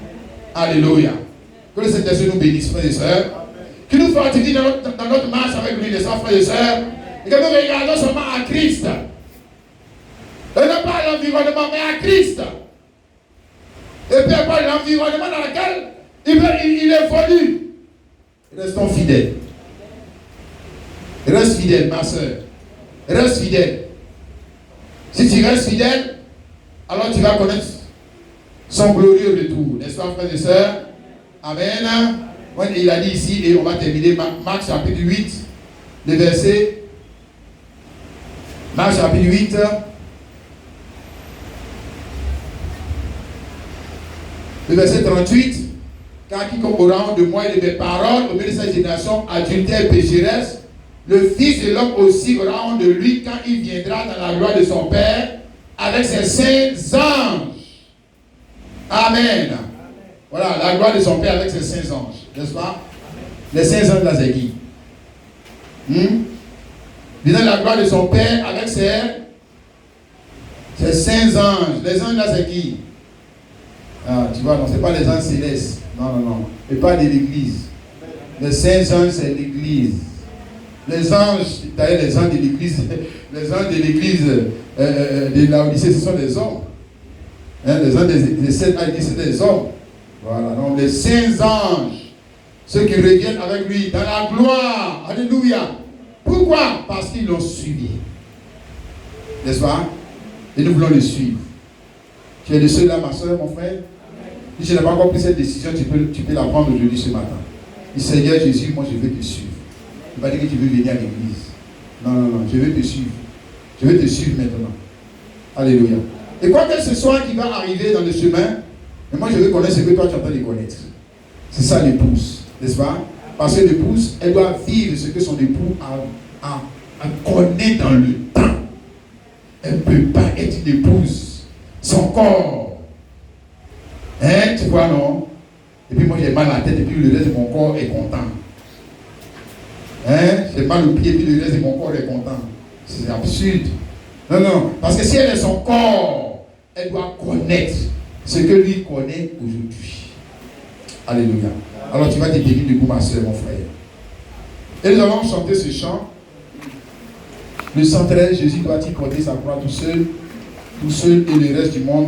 Alléluia. Que le Saint-Esprit nous bénisse, frères et sœurs. Qu'il nous fortifie dans notre marche avec lui, les frères et sœurs. Et que nous regardons seulement à Christ. Et non pas à l'environnement, mais à Christ. Et peu importe l'environnement dans lequel il évolue. Restons fidèles. Reste fidèle, ma soeur. Reste fidèle. Si tu restes fidèle, alors tu vas connaître son glorieux retour. N'est-ce pas, frères et sœurs? Amen. Il a dit ici, et on va terminer, Marc chapitre 8, le verset. Marc chapitre 8. Le verset 38. car quiconque aura honte de moi et de mes paroles au milieu de sa génération adultère et pécheresse, le Fils de l'homme aussi aura honte de lui quand il viendra dans la gloire de son Père avec ses saints anges. Amen. Voilà, la gloire de son Père avec ses saints anges, n'est-ce pas? Les saints anges, là, c'est qui? Disons la gloire de son Père avec ses saints anges. Les anges, là, c'est qui? Ah, tu vois, non, ce n'est pas les anges célestes. Non. Et pas de l'église. Les saints anges, c'est l'église. Les anges, d'ailleurs, les anges de l'église, les anges de l'église de Laodicée, ce sont des hommes. Les anges des sept anges, c'est des hommes. Voilà, donc les saints anges, ceux qui reviennent avec lui dans la gloire. Alléluia. Pourquoi? Parce qu'ils l'ont suivi. N'est-ce pas? Et nous voulons le suivre. Tu es de ceux-là, ma soeur, mon frère? Si tu n'as pas encore pris cette décision, tu peux la prendre aujourd'hui, ce matin. Dis, Seigneur Jésus, moi je veux te suivre. Tu ne vas pas dire que tu veux venir à l'église. Non, je veux te suivre. Je veux te suivre maintenant. Alléluia. Et quoi que ce soit qui va arriver dans le chemin, mais moi je veux connaître ce que toi tu es en train de connaître. C'est ça l'épouse, n'est-ce pas? Parce que l'épouse, elle doit vivre ce que son époux a connu dans le temps. Elle ne peut pas être une épouse. Son corps. Hein, tu vois, non? Et puis moi j'ai mal à la tête et puis le reste de mon corps est content. Hein? J'ai mal au pied et puis le reste de mon corps est content. C'est absurde. Non. Parce que si elle est son corps, elle doit connaître ce que lui connaît aujourd'hui. Alléluia. Alors tu vas te tenir debout, ma soeur, mon frère. Et nous allons chanter ce chant. Le 113, Jésus doit-il porter sa croix tout seul et le reste du monde